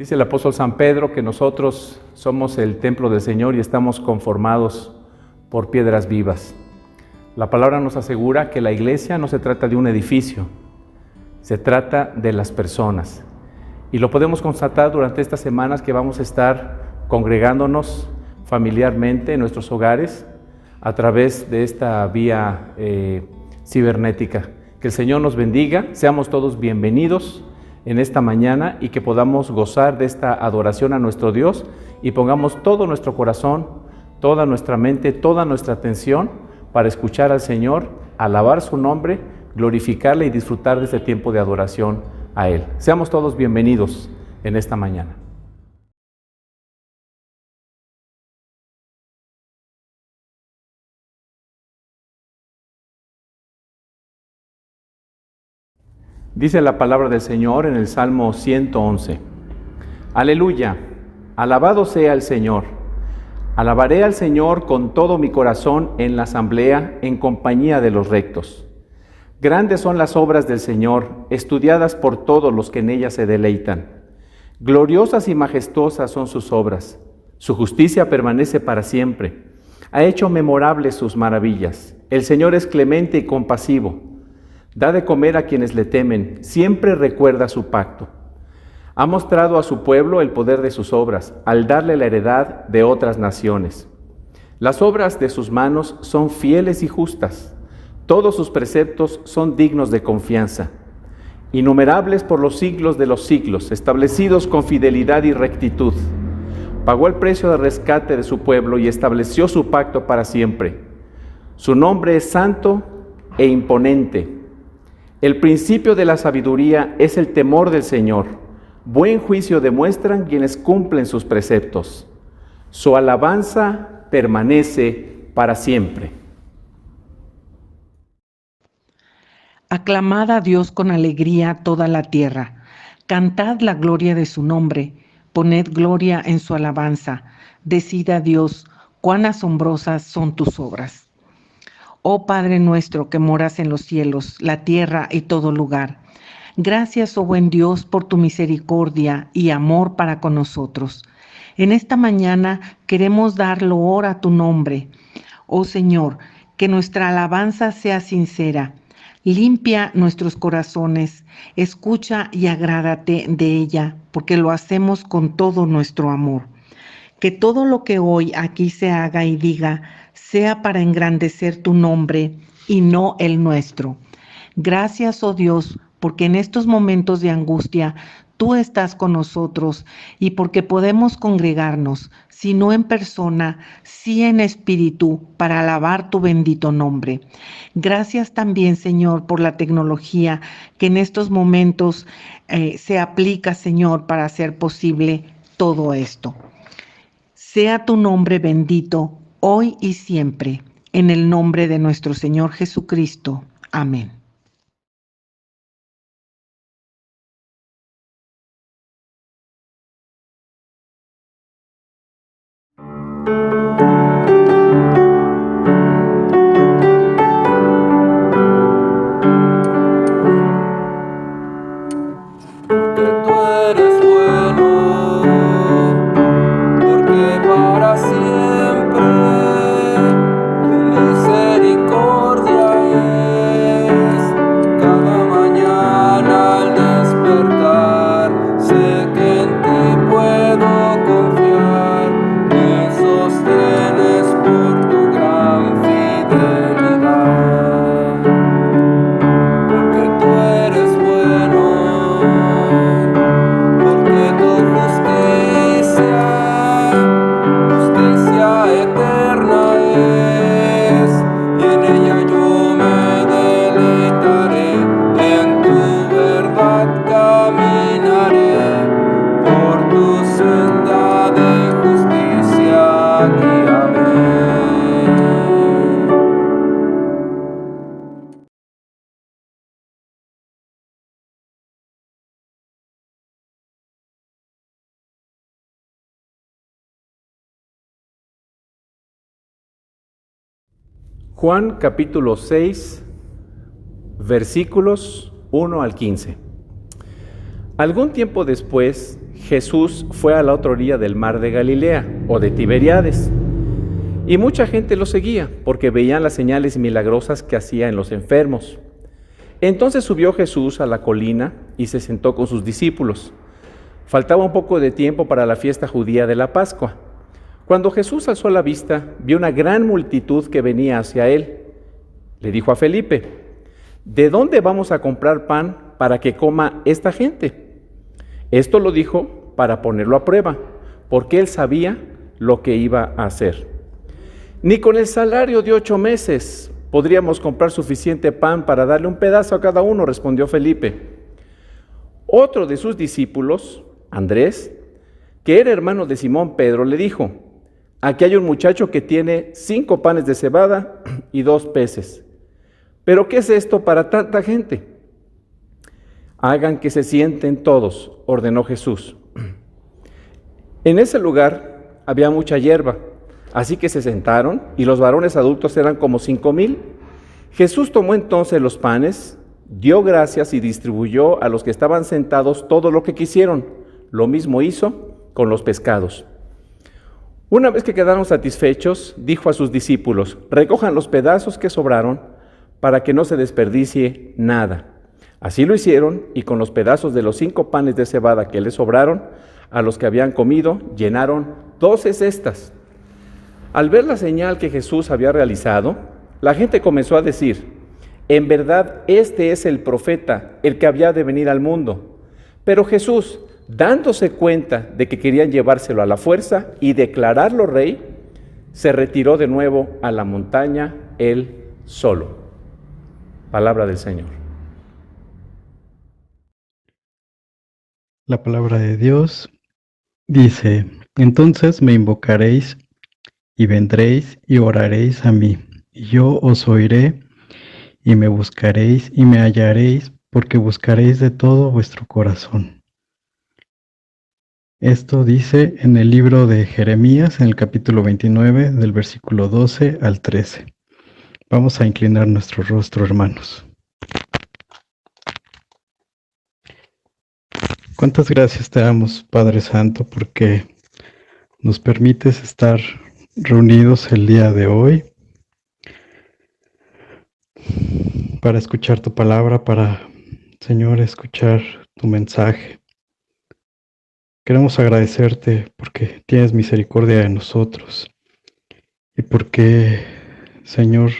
Dice el apóstol San Pedro que nosotros somos el templo del Señor y estamos conformados por piedras vivas. La palabra nos asegura que la iglesia no se trata de un edificio, se trata de las personas. Y lo podemos constatar durante estas semanas que vamos a estar congregándonos familiarmente en nuestros hogares a través de esta vía cibernética. Que el Señor nos bendiga, seamos todos bienvenidos en esta mañana y que podamos gozar de esta adoración a nuestro Dios y pongamos todo nuestro corazón, toda nuestra mente, toda nuestra atención para escuchar al Señor, alabar su nombre, glorificarle y disfrutar de este tiempo de adoración a Él. Seamos todos bienvenidos en esta mañana. Dice la palabra del Señor en el Salmo 111. Aleluya, alabado sea el Señor. Alabaré al Señor con todo mi corazón en la asamblea, en compañía de los rectos. Grandes son las obras del Señor, estudiadas por todos los que en ellas se deleitan. Gloriosas y majestuosas son sus obras. Su justicia permanece para siempre. Ha hecho memorables sus maravillas. El Señor es clemente y compasivo. Da de comer a quienes le temen, siempre recuerda su pacto. Ha mostrado a su pueblo el poder de sus obras, al darle la heredad de otras naciones. Las obras de sus manos son fieles y justas. Todos sus preceptos son dignos de confianza. Innumerables por los siglos de los siglos, establecidos con fidelidad y rectitud. Pagó el precio de rescate de su pueblo y estableció su pacto para siempre. Su nombre es santo e imponente. El principio de la sabiduría es el temor del Señor. Buen juicio demuestran quienes cumplen sus preceptos. Su alabanza permanece para siempre. Aclamad a Dios con alegría toda la tierra. Cantad la gloria de su nombre. Poned gloria en su alabanza. Decid a Dios, cuán asombrosas son tus obras. Oh Padre nuestro que moras en los cielos, la tierra y todo lugar. Gracias, oh buen Dios, por tu misericordia y amor para con nosotros. En esta mañana queremos dar loor a tu nombre. Oh Señor, que nuestra alabanza sea sincera. Limpia nuestros corazones, escucha y agrádate de ella, porque lo hacemos con todo nuestro amor. Que todo lo que hoy aquí se haga y diga sea para engrandecer tu nombre y no el nuestro. Gracias, oh Dios, porque en estos momentos de angustia tú estás con nosotros y porque podemos congregarnos, si no en persona, sí en espíritu, para alabar tu bendito nombre. Gracias también, Señor, por la tecnología que en estos momentos se aplica, Señor, para hacer posible todo esto. Sea tu nombre bendito hoy y siempre, en el nombre de nuestro Señor Jesucristo. Amén. Juan capítulo 6, versículos 1 al 15. Algún tiempo después, Jesús fue a la otra orilla del mar de Galilea o de Tiberíades, y mucha gente lo seguía porque veían las señales milagrosas que hacía en los enfermos. Entonces subió Jesús a la colina y se sentó con sus discípulos. Faltaba un poco de tiempo para la fiesta judía de la Pascua. Cuando Jesús alzó la vista, vio una gran multitud que venía hacia él. Le dijo a Felipe: ¿de dónde vamos a comprar pan para que coma esta gente? Esto lo dijo para ponerlo a prueba, porque él sabía lo que iba a hacer. Ni con el salario de 8 meses podríamos comprar suficiente pan para darle un pedazo a cada uno, respondió Felipe. Otro de sus discípulos, Andrés, que era hermano de Simón Pedro, le dijo: aquí hay un muchacho que tiene 5 panes de cebada y 2 peces. ¿Pero qué es esto para tanta gente? Hagan que se sienten todos, ordenó Jesús. En ese lugar había mucha hierba, así que se sentaron, y los varones adultos eran como 5,000. Jesús tomó entonces los panes, dio gracias y distribuyó a los que estaban sentados todo lo que quisieron. Lo mismo hizo con los pescados. Una vez que quedaron satisfechos, dijo a sus discípulos: recojan los pedazos que sobraron para que no se desperdicie nada. Así lo hicieron, y con los pedazos de los 5 panes de cebada que les sobraron, a los que habían comido, llenaron 12 cestas. Al ver la señal que Jesús había realizado, la gente comenzó a decir: en verdad, este es el profeta, el que había de venir al mundo. Pero Jesús, dándose cuenta de que querían llevárselo a la fuerza y declararlo rey, se retiró de nuevo a la montaña él solo. Palabra del Señor. La palabra de Dios dice: entonces me invocaréis y vendréis y oraréis a mí, y yo os oiré, y me buscaréis y me hallaréis, porque buscaréis de todo vuestro corazón. Esto dice en el libro de Jeremías, en el capítulo 29, del versículo 12 al 13. Vamos a inclinar nuestro rostro, hermanos. Cuántas gracias te damos, Padre Santo, porque nos permites estar reunidos el día de hoy para escuchar tu palabra, para, Señor, escuchar tu mensaje. Queremos agradecerte porque tienes misericordia de nosotros y porque, Señor,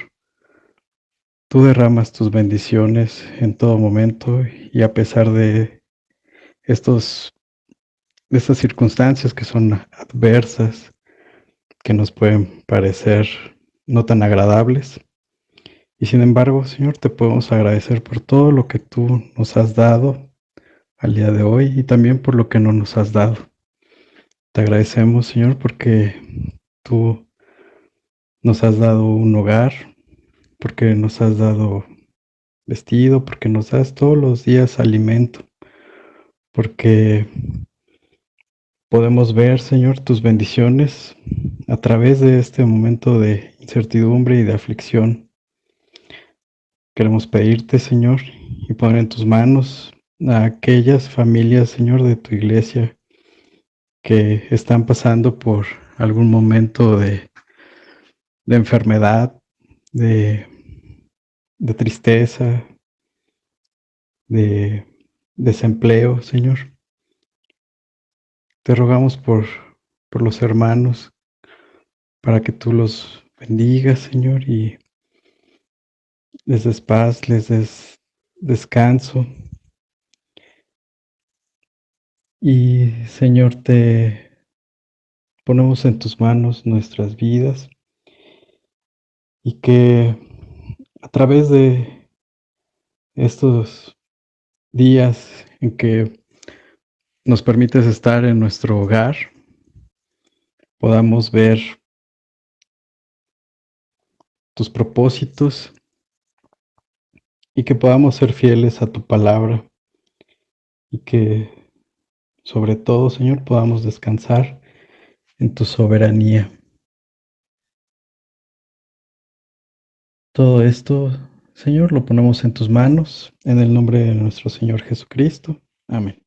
tú derramas tus bendiciones en todo momento, y a pesar de estas circunstancias que son adversas, que nos pueden parecer no tan agradables, y sin embargo, Señor, te podemos agradecer por todo lo que tú nos has dado al día de hoy, y también por lo que no nos has dado. Te agradecemos, Señor, porque tú nos has dado un hogar, porque nos has dado vestido, porque nos das todos los días alimento, porque podemos ver, Señor, tus bendiciones a través de este momento de incertidumbre y de aflicción. Queremos pedirte, Señor, y poner en tus manos a aquellas familias, Señor, de tu iglesia que están pasando por algún momento de enfermedad, de tristeza, de desempleo, Señor. Te rogamos por los hermanos, para que tú los bendigas, Señor, y les des paz, les des descanso. Y, Señor, te ponemos en tus manos nuestras vidas, y que a través de estos días en que nos permites estar en nuestro hogar, podamos ver tus propósitos, y que podamos ser fieles a tu palabra, y que sobre todo, Señor, podamos descansar en tu soberanía. Todo esto, Señor, lo ponemos en tus manos, en el nombre de nuestro Señor Jesucristo. Amén.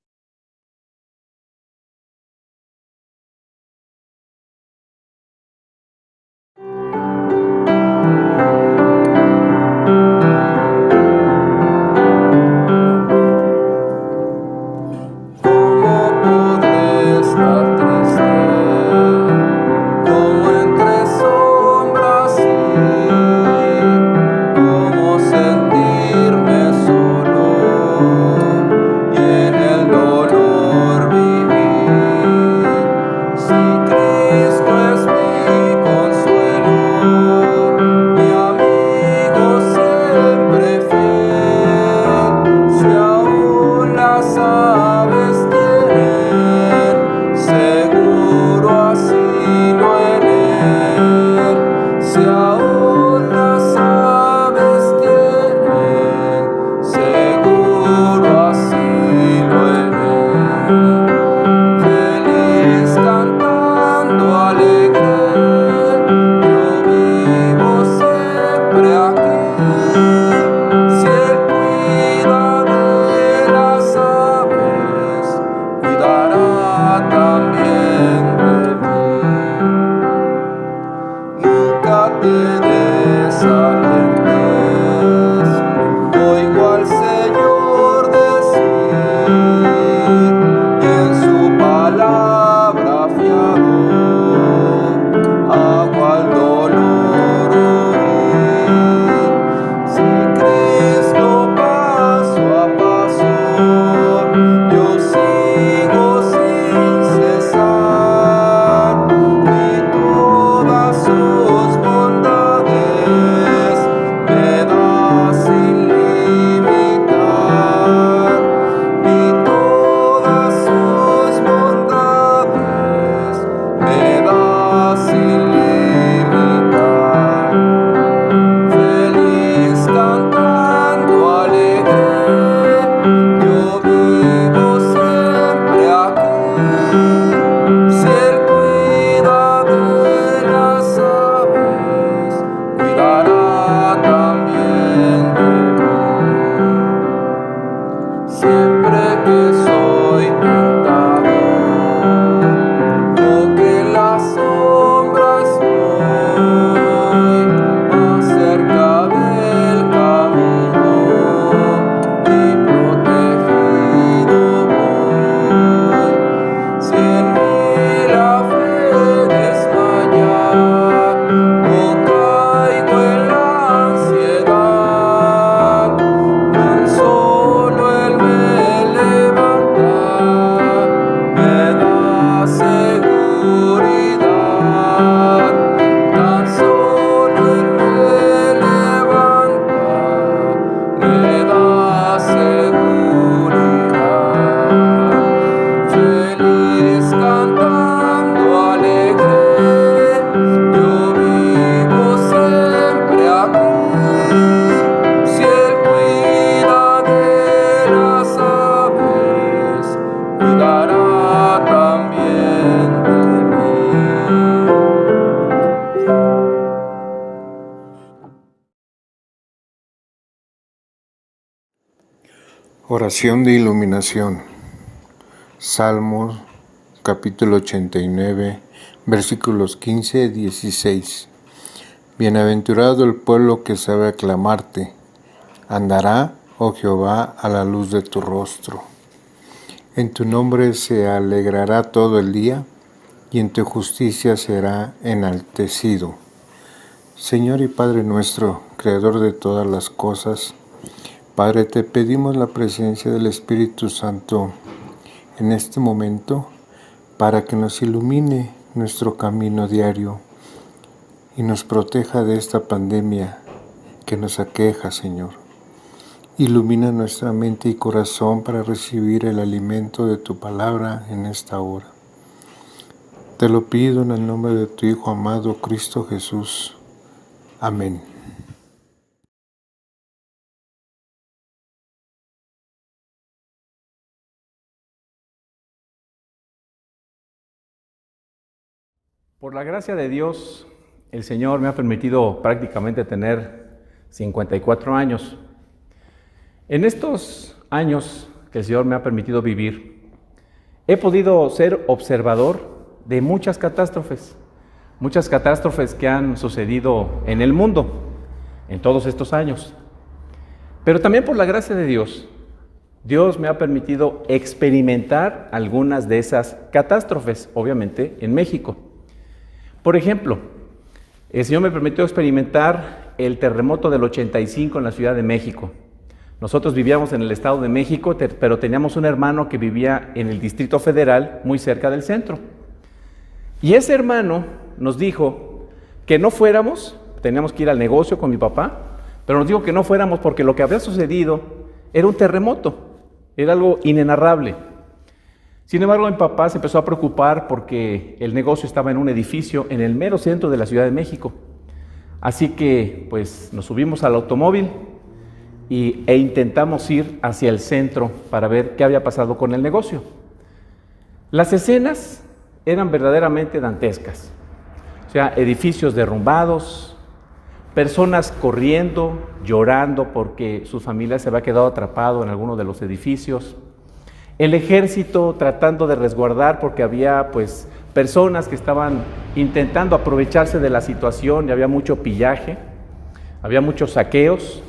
Oración de iluminación. Salmos capítulo 89, versículos 15 y 16. Bienaventurado el pueblo que sabe aclamarte. Andará, oh Jehová, a la luz de tu rostro. En tu nombre se alegrará todo el día, y en tu justicia será enaltecido. Señor y Padre nuestro, Creador de todas las cosas, Padre, te pedimos la presencia del Espíritu Santo en este momento para que nos ilumine nuestro camino diario y nos proteja de esta pandemia que nos aqueja, Señor. Ilumina nuestra mente y corazón para recibir el alimento de tu palabra en esta hora. Te lo pido en el nombre de tu Hijo amado, Cristo Jesús. Amén. Por la gracia de Dios, el Señor me ha permitido prácticamente tener 54 años. En estos años que el Señor me ha permitido vivir, he podido ser observador de muchas catástrofes que han sucedido en el mundo en todos estos años. Pero también por la gracia de Dios, Dios me ha permitido experimentar algunas de esas catástrofes, obviamente en México. Por ejemplo, el Señor me permitió experimentar el terremoto del 85 en la Ciudad de México. Nosotros vivíamos en el Estado de México, pero teníamos un hermano que vivía en el Distrito Federal, muy cerca del centro. Y ese hermano nos dijo que no fuéramos, teníamos que ir al negocio con mi papá, pero nos dijo que no fuéramos porque lo que había sucedido era un terremoto, era algo inenarrable. Sin embargo, mi papá se empezó a preocupar porque el negocio estaba en un edificio en el mero centro de la Ciudad de México. Así que, pues, nos subimos al automóvil e intentamos ir hacia el centro para ver qué había pasado con el negocio. Las escenas eran verdaderamente dantescas. O sea, edificios derrumbados, personas corriendo, llorando porque su familia se había quedado atrapado en alguno de los edificios. El ejército tratando de resguardar porque había pues personas que estaban intentando aprovecharse de la situación y había mucho pillaje, había muchos saqueos,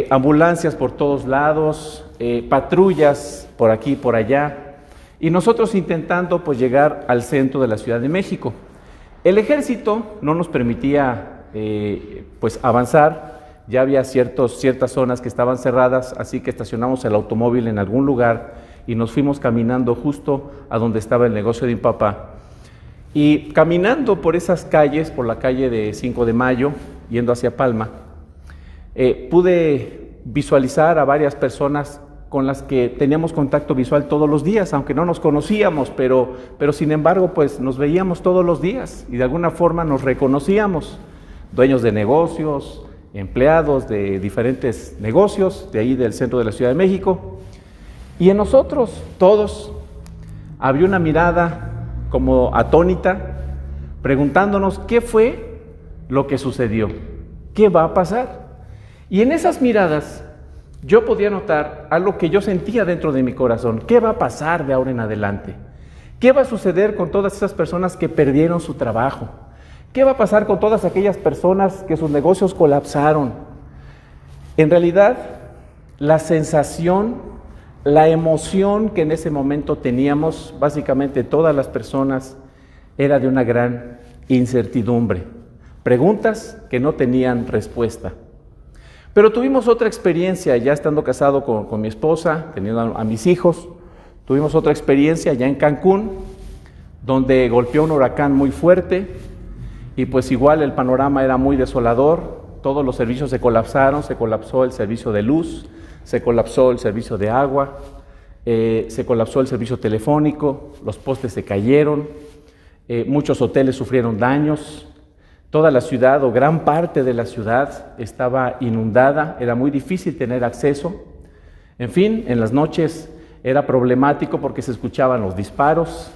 ambulancias por todos lados, patrullas por aquí y por allá, y nosotros intentando pues llegar al centro de la Ciudad de México. El ejército no nos permitía pues avanzar. Ya había ciertas zonas que estaban cerradas, así que estacionamos el automóvil en algún lugar y nos fuimos caminando justo a donde estaba el negocio de mi papá. Y caminando por esas calles, por la calle de 5 de Mayo, yendo hacia Palma, pude visualizar a varias personas con las que teníamos contacto visual todos los días, aunque no nos conocíamos, pero sin embargo, pues nos veíamos todos los días y de alguna forma nos reconocíamos, dueños de negocios, empleados de diferentes negocios, de ahí del centro de la Ciudad de México, y en nosotros, todos, había una mirada como atónita, preguntándonos qué fue lo que sucedió, qué va a pasar. Y en esas miradas yo podía notar algo que yo sentía dentro de mi corazón, ¿qué va a pasar de ahora en adelante? ¿Qué va a suceder con todas esas personas que perdieron su trabajo? ¿Qué va a pasar con todas aquellas personas que sus negocios colapsaron? En realidad, la sensación, la emoción que en ese momento teníamos, básicamente todas las personas, era de una gran incertidumbre. Preguntas que no tenían respuesta. Pero tuvimos otra experiencia, ya estando casado con mi esposa, teniendo a mis hijos. Tuvimos otra experiencia ya en Cancún, donde golpeó un huracán muy fuerte. Y pues igual el panorama era muy desolador, todos los servicios se colapsaron, se colapsó el servicio de luz, se colapsó el servicio de agua, se colapsó el servicio telefónico, los postes se cayeron, muchos hoteles sufrieron daños, toda la ciudad o gran parte de la ciudad estaba inundada, era muy difícil tener acceso. En fin, en las noches era problemático porque se escuchaban los disparos,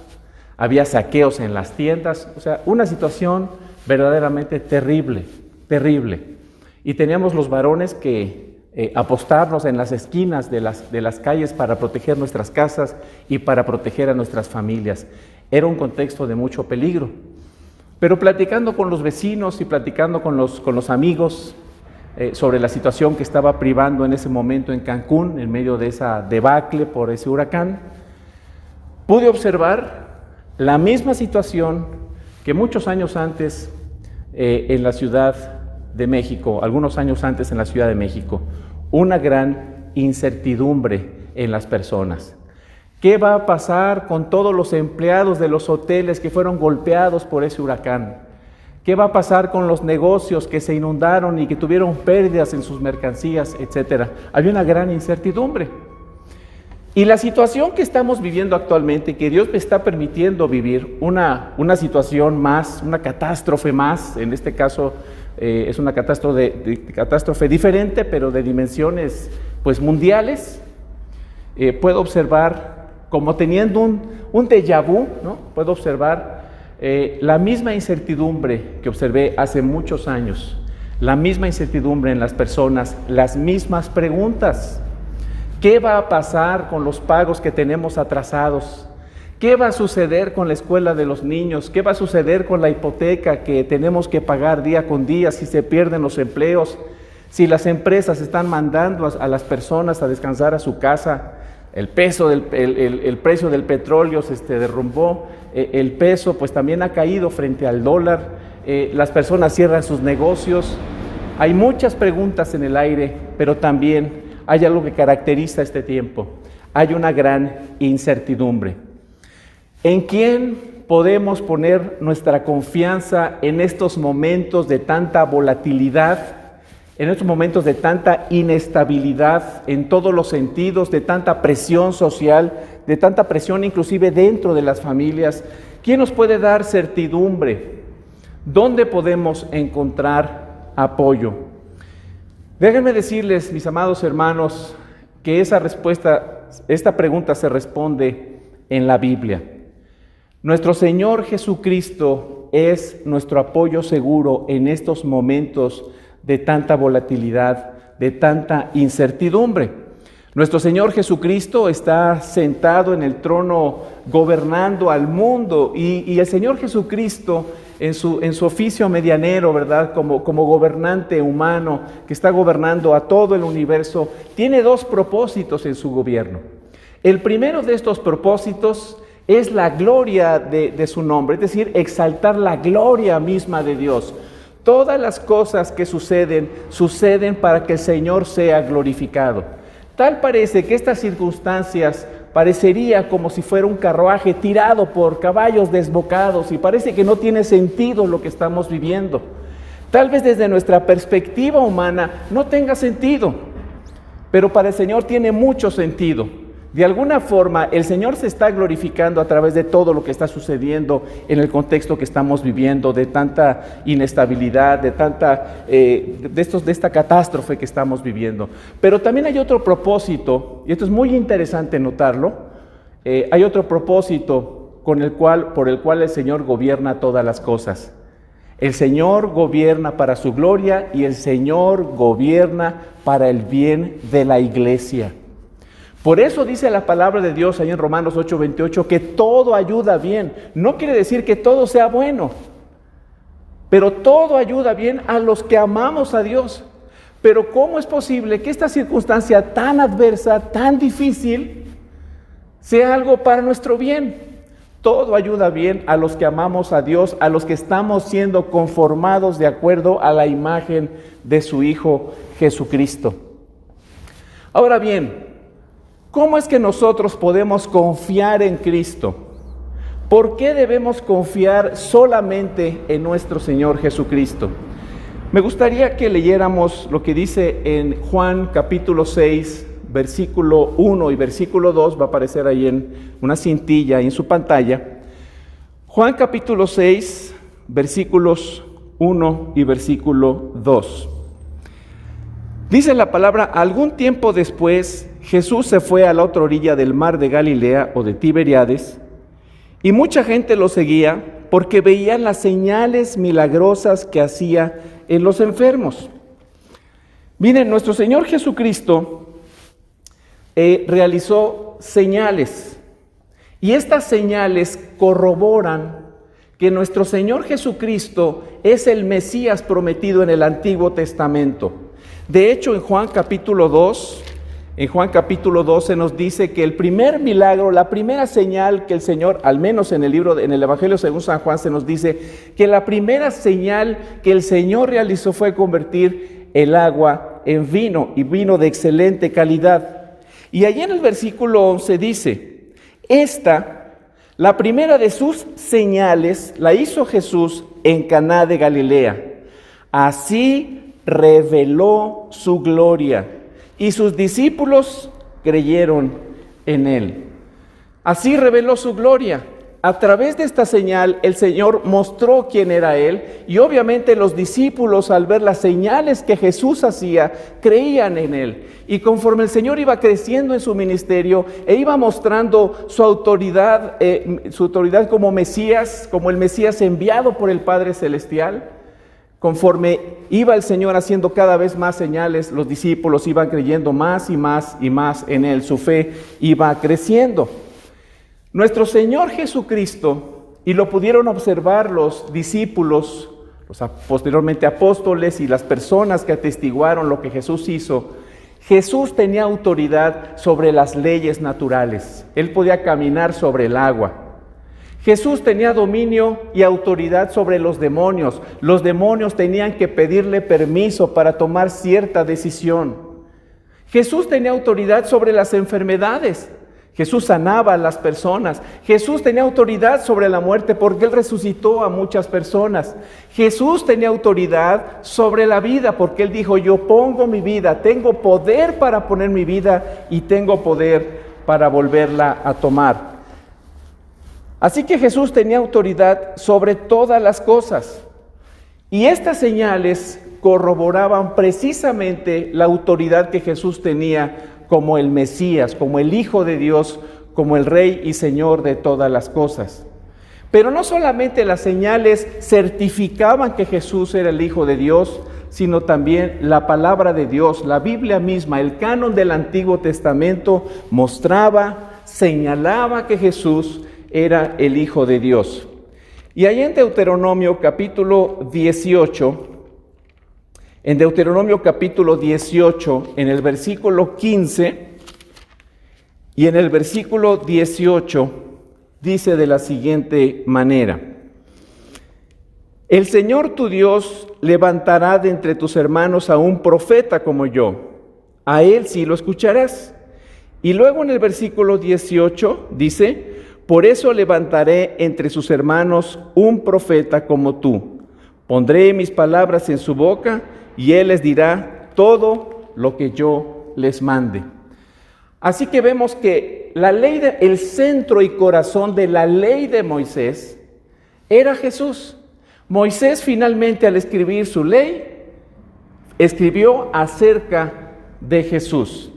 había saqueos en las tiendas, o sea, una situación verdaderamente terrible, terrible. Y teníamos los varones que apostarnos en las esquinas de las calles para proteger nuestras casas y para proteger a nuestras familias. Era un contexto de mucho peligro. Pero platicando con los vecinos y platicando con los amigos sobre la situación que estaba privando en ese momento en Cancún, en medio de esa debacle por ese huracán, pude observar la misma situación que muchos años antes en la Ciudad de México, algunos años antes en la Ciudad de México, una gran incertidumbre en las personas. ¿Qué va a pasar con todos los empleados de los hoteles que fueron golpeados por ese huracán? ¿Qué va a pasar con los negocios que se inundaron y que tuvieron pérdidas en sus mercancías, etcétera? Había una gran incertidumbre. Y la situación que estamos viviendo actualmente, que Dios me está permitiendo vivir, una situación más, una catástrofe más, en este caso es una catástrofe diferente, pero de dimensiones pues mundiales, puedo observar como teniendo un déjà vu, ¿no? Puedo observar la misma incertidumbre que observé hace muchos años, la misma incertidumbre en las personas, las mismas preguntas. ¿Qué va a pasar con los pagos que tenemos atrasados? ¿Qué va a suceder con la escuela de los niños? ¿Qué va a suceder con la hipoteca que tenemos que pagar día con día si se pierden los empleos? Si las empresas están mandando a las personas a descansar a su casa, el precio del petróleo se derrumbó, el peso pues también ha caído frente al dólar, las personas cierran sus negocios. Hay muchas preguntas en el aire, pero también hay algo que caracteriza este tiempo. Hay una gran incertidumbre. ¿En quién podemos poner nuestra confianza en estos momentos de tanta volatilidad? En estos momentos de tanta inestabilidad en todos los sentidos, de tanta presión social, de tanta presión inclusive dentro de las familias, ¿quién nos puede dar certidumbre? ¿Dónde podemos encontrar apoyo? Déjenme decirles, mis amados hermanos, que esta pregunta se responde en la Biblia. Nuestro Señor Jesucristo es nuestro apoyo seguro en estos momentos de tanta volatilidad, de tanta incertidumbre. Nuestro Señor Jesucristo está sentado en el trono gobernando al mundo y el Señor Jesucristo en su oficio medianero, ¿verdad? Como gobernante humano que está gobernando a todo el universo, tiene dos propósitos en su gobierno. El primero de estos propósitos es la gloria de su nombre, es decir, exaltar la gloria misma de Dios. Todas las cosas que suceden para que el Señor sea glorificado. Tal parece que estas circunstancias parecería como si fuera un carruaje tirado por caballos desbocados y parece que no tiene sentido lo que estamos viviendo. Tal vez desde nuestra perspectiva humana no tenga sentido, pero para el Señor tiene mucho sentido. De alguna forma, el Señor se está glorificando a través de todo lo que está sucediendo en el contexto que estamos viviendo, de tanta inestabilidad, de esta catástrofe que estamos viviendo. Pero también hay otro propósito, y esto es muy interesante notarlo, hay otro propósito por el cual el Señor gobierna todas las cosas. El Señor gobierna para su gloria y el Señor gobierna para el bien de la iglesia. Por eso dice la palabra de Dios ahí en Romanos 8:28 que todo ayuda bien. No quiere decir que todo sea bueno, pero todo ayuda bien a los que amamos a Dios. Pero ¿cómo es posible que esta circunstancia tan adversa, tan difícil, sea algo para nuestro bien? Todo ayuda bien a los que amamos a Dios, a los que estamos siendo conformados de acuerdo a la imagen de su Hijo Jesucristo. Ahora bien, ¿cómo es que nosotros podemos confiar en Cristo? ¿Por qué debemos confiar solamente en nuestro Señor Jesucristo? Me gustaría que leyéramos lo que dice en Juan capítulo 6, versículo 1 y versículo 2, va a aparecer ahí en una cintilla ahí en su pantalla. Juan capítulo 6, versículos 1 y versículo 2. Dice la palabra: algún tiempo después, Jesús se fue a la otra orilla del mar de Galilea o de Tiberíades, y mucha gente lo seguía porque veían las señales milagrosas que hacía en los enfermos. Miren, nuestro Señor Jesucristo realizó señales, y estas señales corroboran que nuestro Señor Jesucristo es el Mesías prometido en el Antiguo Testamento. De hecho, en Juan capítulo 2 se nos dice que el primer milagro, la primera señal que el Señor, al menos en el Evangelio según San Juan, se nos dice que la primera señal que el Señor realizó fue convertir el agua en vino, y vino de excelente calidad. Y allí en el versículo 11 dice: la primera de sus señales la hizo Jesús en Caná de Galilea. Así reveló su gloria, y sus discípulos creyeron en él. Así reveló su gloria. A través de esta señal, el Señor mostró quién era Él, y obviamente los discípulos, al ver las señales que Jesús hacía, creían en Él. Y conforme el Señor iba creciendo en su ministerio e iba mostrando su autoridad como Mesías, como el Mesías enviado por el Padre Celestial, conforme iba el Señor haciendo cada vez más señales, los discípulos iban creyendo más y más y más en Él. Su fe iba creciendo. Nuestro Señor Jesucristo, y lo pudieron observar los discípulos, posteriormente apóstoles y las personas que atestiguaron lo que Jesús hizo, Jesús tenía autoridad sobre las leyes naturales. Él podía caminar sobre el agua. Jesús tenía dominio y autoridad sobre los demonios. Los demonios tenían que pedirle permiso para tomar cierta decisión. Jesús tenía autoridad sobre las enfermedades. Jesús sanaba a las personas. Jesús tenía autoridad sobre la muerte porque Él resucitó a muchas personas. Jesús tenía autoridad sobre la vida porque Él dijo: yo pongo mi vida, tengo poder para poner mi vida y tengo poder para volverla a tomar. Así que Jesús tenía autoridad sobre todas las cosas. Y estas señales corroboraban precisamente la autoridad que Jesús tenía como el Mesías, como el Hijo de Dios, como el Rey y Señor de todas las cosas. Pero no solamente las señales certificaban que Jesús era el Hijo de Dios, sino también la palabra de Dios, la Biblia misma, el canon del Antiguo Testamento mostraba, señalaba que Jesús era el Hijo de Dios. Y ahí en Deuteronomio capítulo 18, en el versículo 15 y en el versículo 18, dice de la siguiente manera: el Señor tu Dios levantará de entre tus hermanos a un profeta como yo, a él sí lo escucharás. Y luego en el versículo 18 dice: por eso levantaré entre sus hermanos un profeta como tú. Pondré mis palabras en su boca y él les dirá todo lo que yo les mande. Así que vemos que el centro y corazón de la ley de Moisés era Jesús. Moisés finalmente, al escribir su ley, escribió acerca de Jesús.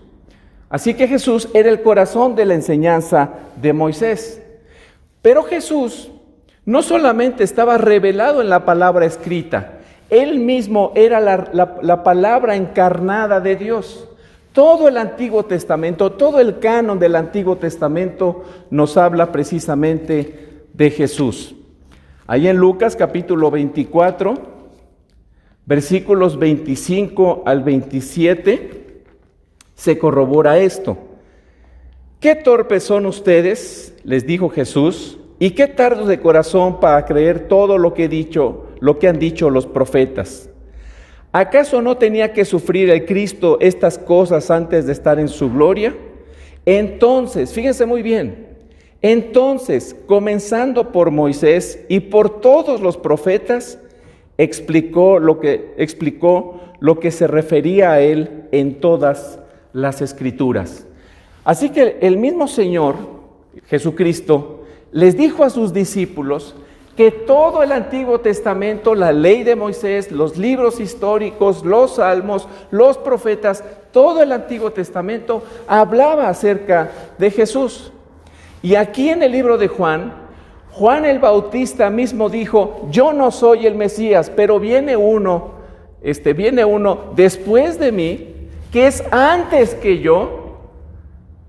Así que Jesús era el corazón de la enseñanza de Moisés. Pero Jesús no solamente estaba revelado en la palabra escrita, Él mismo era la palabra encarnada de Dios. Todo el Antiguo Testamento, todo el canon del Antiguo Testamento nos habla precisamente de Jesús. Ahí en Lucas capítulo 24, versículos 25 al 27, se corrobora esto. «¿Qué torpes son ustedes?», les dijo Jesús, «y qué tardos de corazón para creer todo lo que han dicho los profetas. ¿Acaso no tenía que sufrir el Cristo estas cosas antes de estar en su gloria? Entonces, fíjense muy bien, entonces, comenzando por Moisés y por todos los profetas, explicó lo que se refería a él en todas las Escrituras». Así que el mismo Señor, Jesucristo, les dijo a sus discípulos que todo el Antiguo Testamento, la ley de Moisés, los libros históricos, los salmos, los profetas, todo el Antiguo Testamento hablaba acerca de Jesús. Y aquí en el libro de Juan, Juan el Bautista mismo dijo: yo no soy el Mesías, pero viene uno viene uno después de mí, que es antes que yo,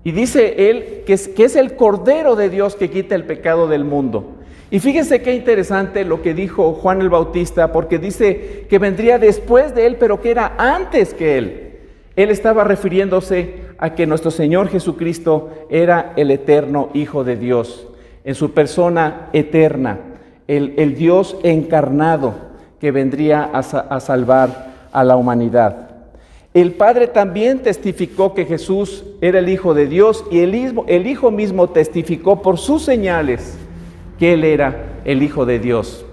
y dice él que es el Cordero de Dios que quita el pecado del mundo. Y fíjense qué interesante lo que dijo Juan el Bautista, porque dice que vendría después de él, pero que era antes que él. Él estaba refiriéndose a que nuestro Señor Jesucristo era el eterno Hijo de Dios, en su persona eterna, el Dios encarnado que vendría a salvar a la humanidad. El Padre también testificó que Jesús era el Hijo de Dios, y el Hijo mismo testificó por sus señales que Él era el Hijo de Dios.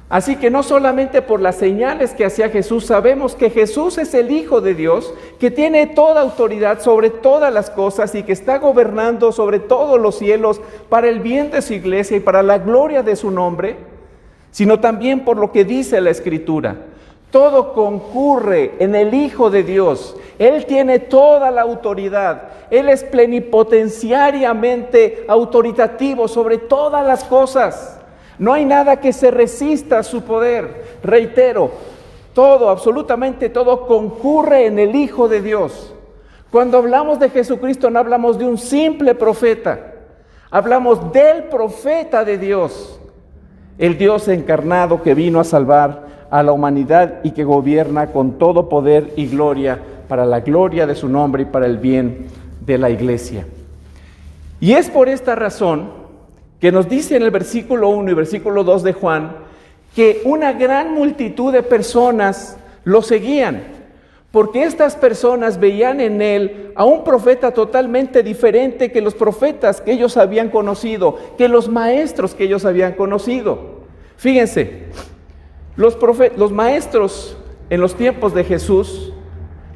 Así que no solamente por las señales que hacía Jesús, sabemos que Jesús es el Hijo de Dios, que tiene toda autoridad sobre todas las cosas y que está gobernando sobre todos los cielos para el bien de su iglesia y para la gloria de su nombre, sino también por lo que dice la Escritura. Todo concurre en el Hijo de Dios. Él tiene toda la autoridad. Él es plenipotenciariamente autoritativo sobre todas las cosas. No hay nada que se resista a su poder. Reitero, todo, absolutamente todo concurre en el Hijo de Dios. Cuando hablamos de Jesucristo no hablamos de un simple profeta. Hablamos del profeta de Dios. El Dios encarnado que vino a salvar a la humanidad y que gobierna con todo poder y gloria para la gloria de su nombre y para el bien de la iglesia. Y es por esta razón que nos dice en el versículo 1 y versículo 2 de Juan que una gran multitud de personas lo seguían, porque estas personas veían en él a un profeta totalmente diferente que los profetas que ellos habían conocido, que los maestros que ellos habían conocido. Fíjense, los maestros en los tiempos de Jesús,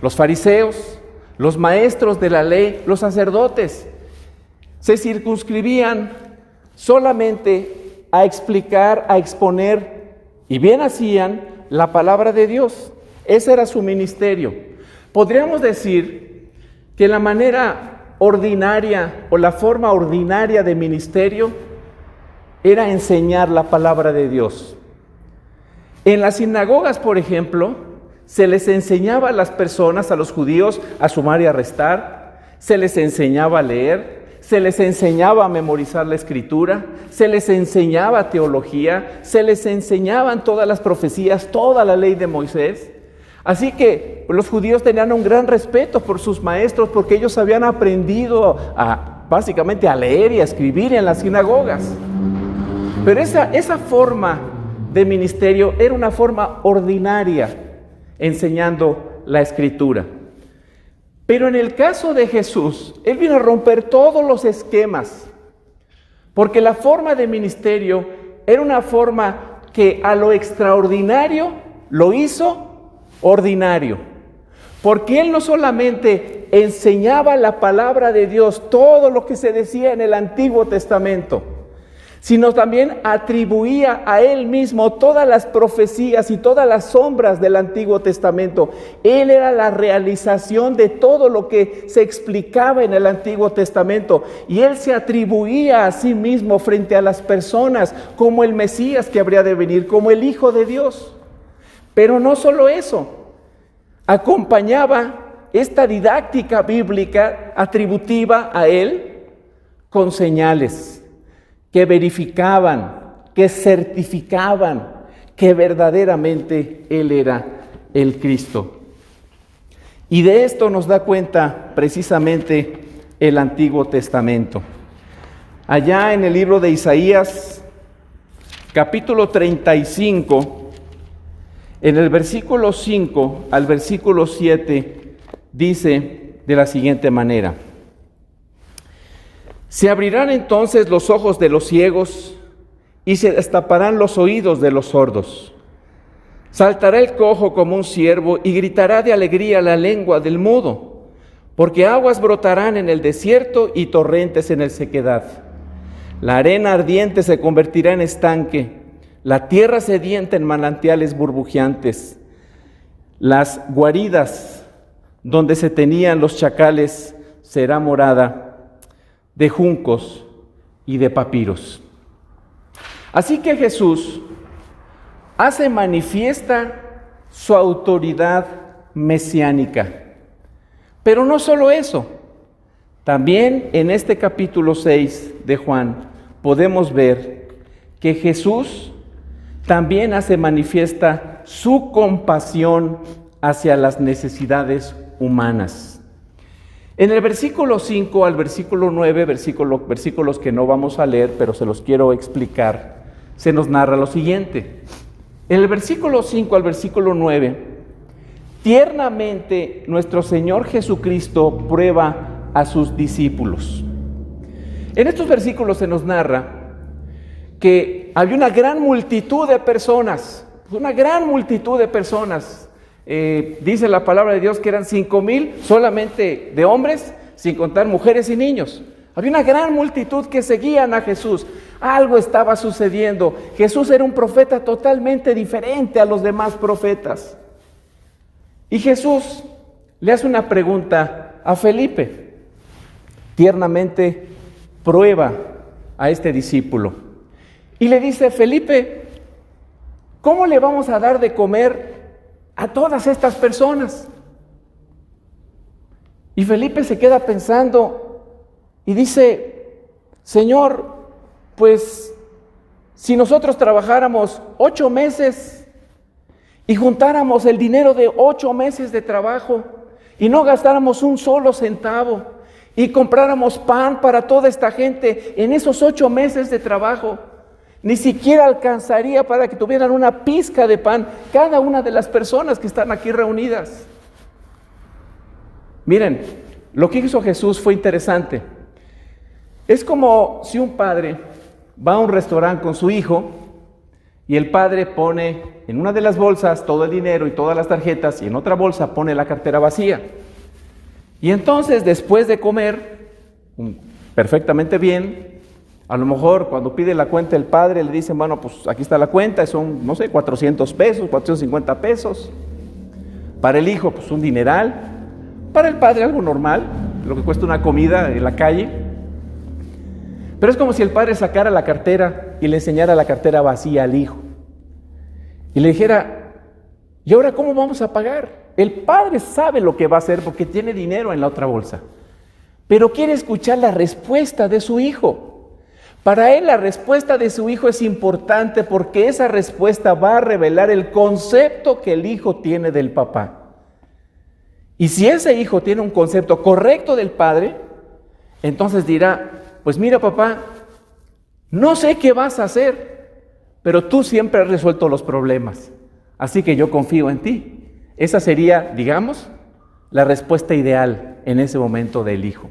los fariseos, los maestros de la ley, los sacerdotes, se circunscribían solamente a explicar, a exponer, y bien hacían, la palabra de Dios. Ese era su ministerio. Podríamos decir que la manera ordinaria o la forma ordinaria de ministerio era enseñar la palabra de Dios. En las sinagogas, por ejemplo, se les enseñaba a las personas, a los judíos, a sumar y a restar, se les enseñaba a leer, se les enseñaba a memorizar la Escritura, se les enseñaba teología, se les enseñaban todas las profecías, toda la ley de Moisés. Así que los judíos tenían un gran respeto por sus maestros porque ellos habían aprendido básicamente a leer y a escribir en las sinagogas. Pero esa forma de ministerio era una forma ordinaria, enseñando la Escritura. Pero en el caso de Jesús, Él vino a romper todos los esquemas, porque la forma de ministerio era una forma que a lo extraordinario lo hizo ordinario, porque Él no solamente enseñaba la palabra de Dios, todo lo que se decía en el Antiguo Testamento, sino también atribuía a Él mismo todas las profecías y todas las sombras del Antiguo Testamento. Él era la realización de todo lo que se explicaba en el Antiguo Testamento, y Él se atribuía a sí mismo frente a las personas como el Mesías que habría de venir, como el Hijo de Dios. Pero no solo eso, acompañaba esta didáctica bíblica atributiva a Él con señales que verificaban, que certificaban que verdaderamente Él era el Cristo. Y de esto nos da cuenta precisamente el Antiguo Testamento. Allá en el libro de Isaías, capítulo 35, en el versículo 5 al versículo 7, dice de la siguiente manera: se abrirán entonces los ojos de los ciegos y se destaparán los oídos de los sordos. Saltará el cojo como un ciervo y gritará de alegría la lengua del mudo, porque aguas brotarán en el desierto y torrentes en el sequedad. La arena ardiente se convertirá en estanque, la tierra sedienta en manantiales burbujeantes. Las guaridas donde se tenían los chacales será morada de juncos y de papiros. Así que Jesús hace manifiesta su autoridad mesiánica. Pero no solo eso, también en este capítulo 6 de Juan podemos ver que Jesús también hace manifiesta su compasión hacia las necesidades humanas. En el versículo 5 al versículo 9, versículos que no vamos a leer, pero se los quiero explicar, se nos narra lo siguiente. En el versículo 5 al versículo 9, tiernamente nuestro Señor Jesucristo prueba a sus discípulos. En estos versículos se nos narra que había una gran multitud de personas, dice la palabra de Dios que eran 5,000 solamente de hombres, sin contar mujeres y niños. Había una gran multitud que seguían a Jesús. Algo estaba sucediendo. Jesús era un profeta totalmente diferente a los demás profetas. Y Jesús le hace una pregunta a Felipe. Tiernamente prueba a este discípulo. Y le dice: Felipe, ¿cómo le vamos a dar de comer a todas estas personas? Y Felipe se queda pensando y dice: Señor, pues si nosotros trabajáramos 8 meses y juntáramos el dinero de 8 meses de trabajo y no gastáramos un solo centavo y compráramos pan para toda esta gente en esos 8 meses de trabajo, ni siquiera alcanzaría para que tuvieran una pizca de pan cada una de las personas que están aquí reunidas. Miren, lo que hizo Jesús fue interesante. Es como si un padre va a un restaurante con su hijo y el padre pone en una de las bolsas todo el dinero y todas las tarjetas y en otra bolsa pone la cartera vacía. Y entonces, después de comer perfectamente bien, a lo mejor cuando pide la cuenta el padre le dicen: bueno, pues aquí está la cuenta, son, no sé, 400 pesos, 450 pesos. Para el hijo, pues un dineral. Para el padre algo normal, lo que cuesta una comida en la calle. Pero es como si el padre sacara la cartera y le enseñara la cartera vacía al hijo. Y le dijera: ¿y ahora cómo vamos a pagar? El padre sabe lo que va a hacer porque tiene dinero en la otra bolsa. Pero quiere escuchar la respuesta de su hijo. Para él la respuesta de su hijo es importante porque esa respuesta va a revelar el concepto que el hijo tiene del papá. Y si ese hijo tiene un concepto correcto del padre, entonces dirá: pues mira, papá, no sé qué vas a hacer, pero tú siempre has resuelto los problemas, así que yo confío en ti. Esa sería, digamos, la respuesta ideal en ese momento del hijo.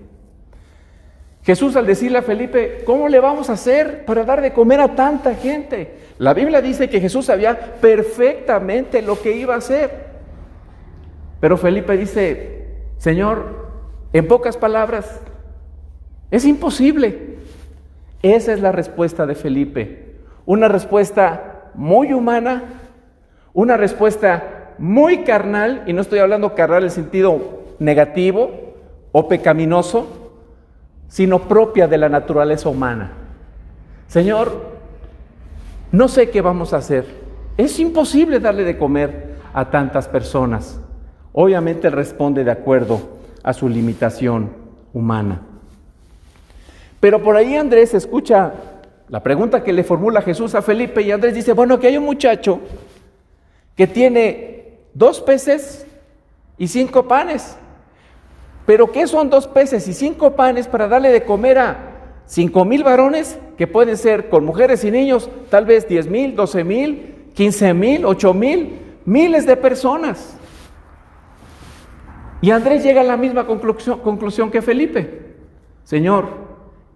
Jesús, al decirle a Felipe: ¿cómo le vamos a hacer para dar de comer a tanta gente? La Biblia dice que Jesús sabía perfectamente lo que iba a hacer. Pero Felipe dice: Señor, en pocas palabras, es imposible. Esa es la respuesta de Felipe. Una respuesta muy humana, una respuesta muy carnal, y no estoy hablando carnal en el sentido negativo o pecaminoso, sino propia de la naturaleza humana. Señor, no sé qué vamos a hacer. Es imposible darle de comer a tantas personas. Obviamente él responde de acuerdo a su limitación humana. Pero por ahí Andrés escucha la pregunta que le formula Jesús a Felipe, y Andrés dice: bueno, que hay un muchacho que tiene 2 peces y 5 panes. ¿Pero qué son 2 peces y 5 panes para darle de comer a 5,000 varones, que pueden ser con mujeres y niños, tal vez 10,000, 12,000, 15,000, 8,000, miles de personas? Y Andrés llega a la misma conclusión que Felipe. Señor,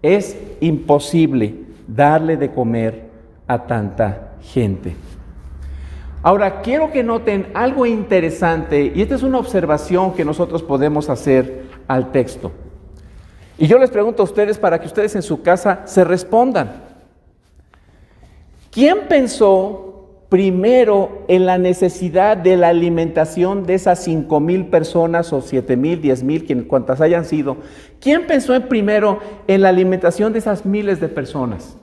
es imposible darle de comer a tanta gente. Ahora, quiero que noten algo interesante, y esta es una observación que nosotros podemos hacer al texto. Y yo les pregunto a ustedes para que ustedes en su casa se respondan. ¿Quién pensó primero en la necesidad de la alimentación de esas 5,000 personas o 7,000, 10,000, cuantas hayan sido? ¿Quién pensó primero en la alimentación de esas miles de personas?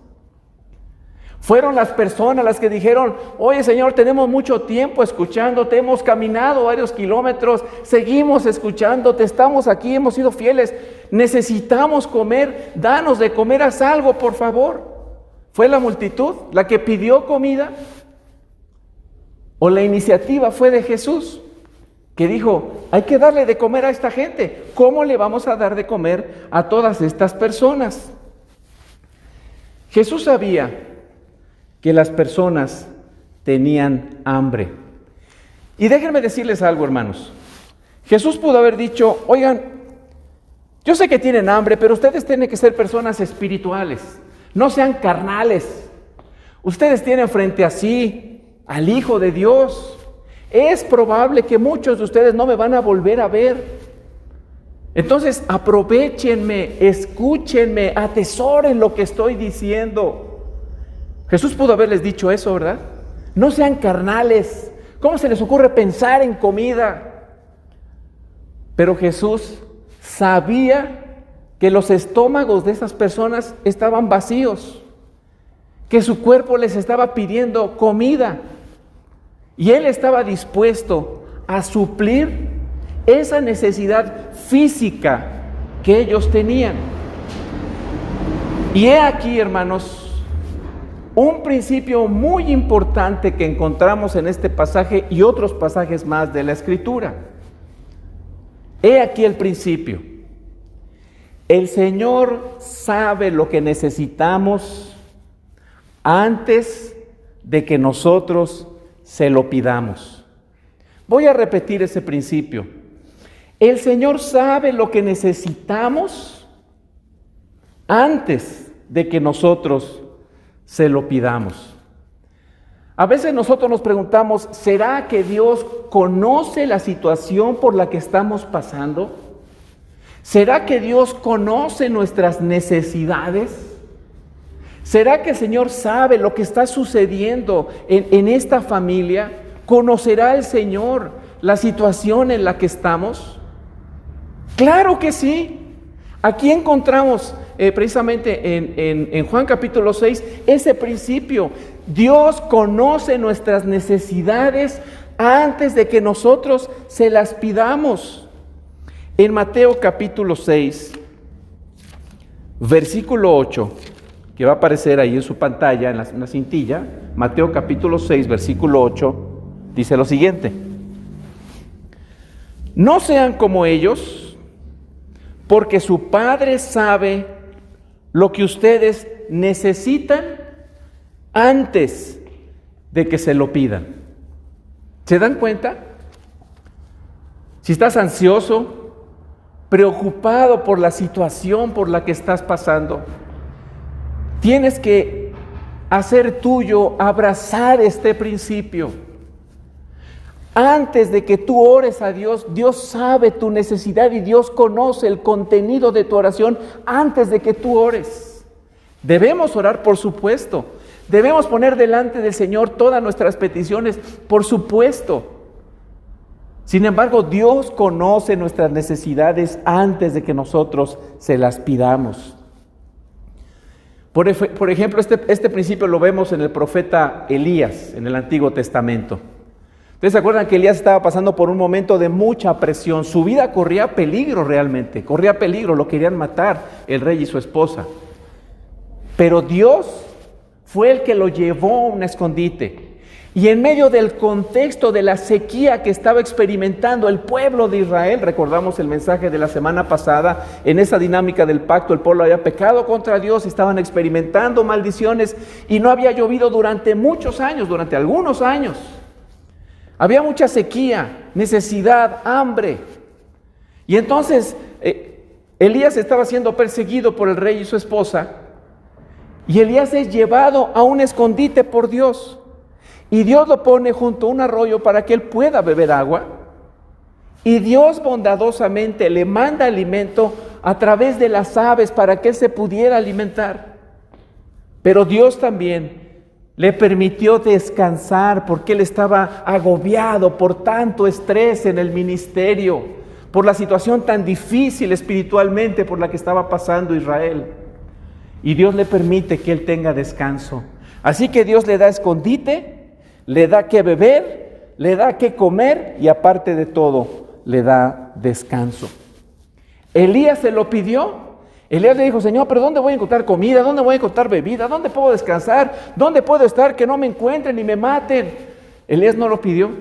Fueron las personas las que dijeron: oye, Señor, tenemos mucho tiempo escuchándote, hemos caminado varios kilómetros, seguimos escuchándote, estamos aquí, hemos sido fieles, necesitamos comer, danos de comer, haz algo, por favor. ¿Fue la multitud la que pidió comida? ¿O la iniciativa fue de Jesús, que dijo: hay que darle de comer a esta gente? ¿Cómo le vamos a dar de comer a todas estas personas? Jesús sabía que las personas tenían hambre. Y déjenme decirles algo, hermanos. Jesús pudo haber dicho: oigan, yo sé que tienen hambre, pero ustedes tienen que ser personas espirituales, no sean carnales. Ustedes tienen frente a sí al Hijo de Dios. Es probable que muchos de ustedes no me van a volver a ver. Entonces aprovéchenme, escúchenme, atesoren lo que estoy diciendo. Jesús pudo haberles dicho eso, ¿verdad? No sean carnales. ¿Cómo se les ocurre pensar en comida? Pero Jesús sabía que los estómagos de esas personas estaban vacíos, que su cuerpo les estaba pidiendo comida, y Él estaba dispuesto a suplir esa necesidad física que ellos tenían. Y he aquí, hermanos, un principio muy importante que encontramos en este pasaje y otros pasajes más de la Escritura. He aquí el principio. El Señor sabe lo que necesitamos antes de que nosotros se lo pidamos. Voy a repetir ese principio. El Señor sabe lo que necesitamos antes de que nosotros se lo pidamos. A veces nosotros nos preguntamos: ¿será que Dios conoce la situación por la que estamos pasando? ¿Será que Dios conoce nuestras necesidades? ¿Será que el Señor sabe lo que está sucediendo en esta familia? ¿Conocerá el Señor la situación en la que estamos? Claro que sí. Aquí encontramos precisamente en Juan capítulo 6 ese principio. Dios conoce nuestras necesidades antes de que nosotros se las pidamos. En Mateo capítulo 6, versículo 8, que va a aparecer ahí en su pantalla, en la cintilla, Mateo capítulo 6, versículo 8, dice lo siguiente: no sean como ellos, porque su Padre sabe lo que ustedes necesitan antes de que se lo pidan. ¿Se dan cuenta? Si estás ansioso, preocupado por la situación por la que estás pasando, tienes que hacer tuyo, abrazar este principio. Antes de que tú ores a Dios, Dios sabe tu necesidad y Dios conoce el contenido de tu oración antes de que tú ores. Debemos orar, por supuesto. Debemos poner delante del Señor todas nuestras peticiones, por supuesto. Sin embargo, Dios conoce nuestras necesidades antes de que nosotros se las pidamos. Por ejemplo, este principio lo vemos en el profeta Elías, en el Antiguo Testamento. ¿Ustedes se acuerdan que Elías estaba pasando por un momento de mucha presión? Su vida corría peligro realmente, corría peligro, lo querían matar el rey y su esposa. Pero Dios fue el que lo llevó a un escondite. Y en medio del contexto de la sequía que estaba experimentando el pueblo de Israel, recordamos el mensaje de la semana pasada, en esa dinámica del pacto, el pueblo había pecado contra Dios, estaban experimentando maldiciones y no había llovido durante muchos años, durante algunos años. Había mucha sequía, necesidad, hambre. Y entonces Elías estaba siendo perseguido por el rey y su esposa. Y Elías es llevado a un escondite por Dios. Y Dios lo pone junto a un arroyo para que él pueda beber agua. Y Dios bondadosamente le manda alimento a través de las aves para que él se pudiera alimentar. Pero Dios también le permitió descansar porque él estaba agobiado por tanto estrés en el ministerio, por la situación tan difícil espiritualmente por la que estaba pasando Israel. Y Dios le permite que él tenga descanso Así que Dios le da escondite, le da que beber, le da que comer y aparte de todo, le da descanso. Elías se lo pidió. Elías le dijo, Señor, pero ¿dónde voy a encontrar comida? ¿Dónde voy a encontrar bebida? ¿Dónde puedo descansar? ¿Dónde puedo estar que no me encuentren y me maten? Elías no lo pidió.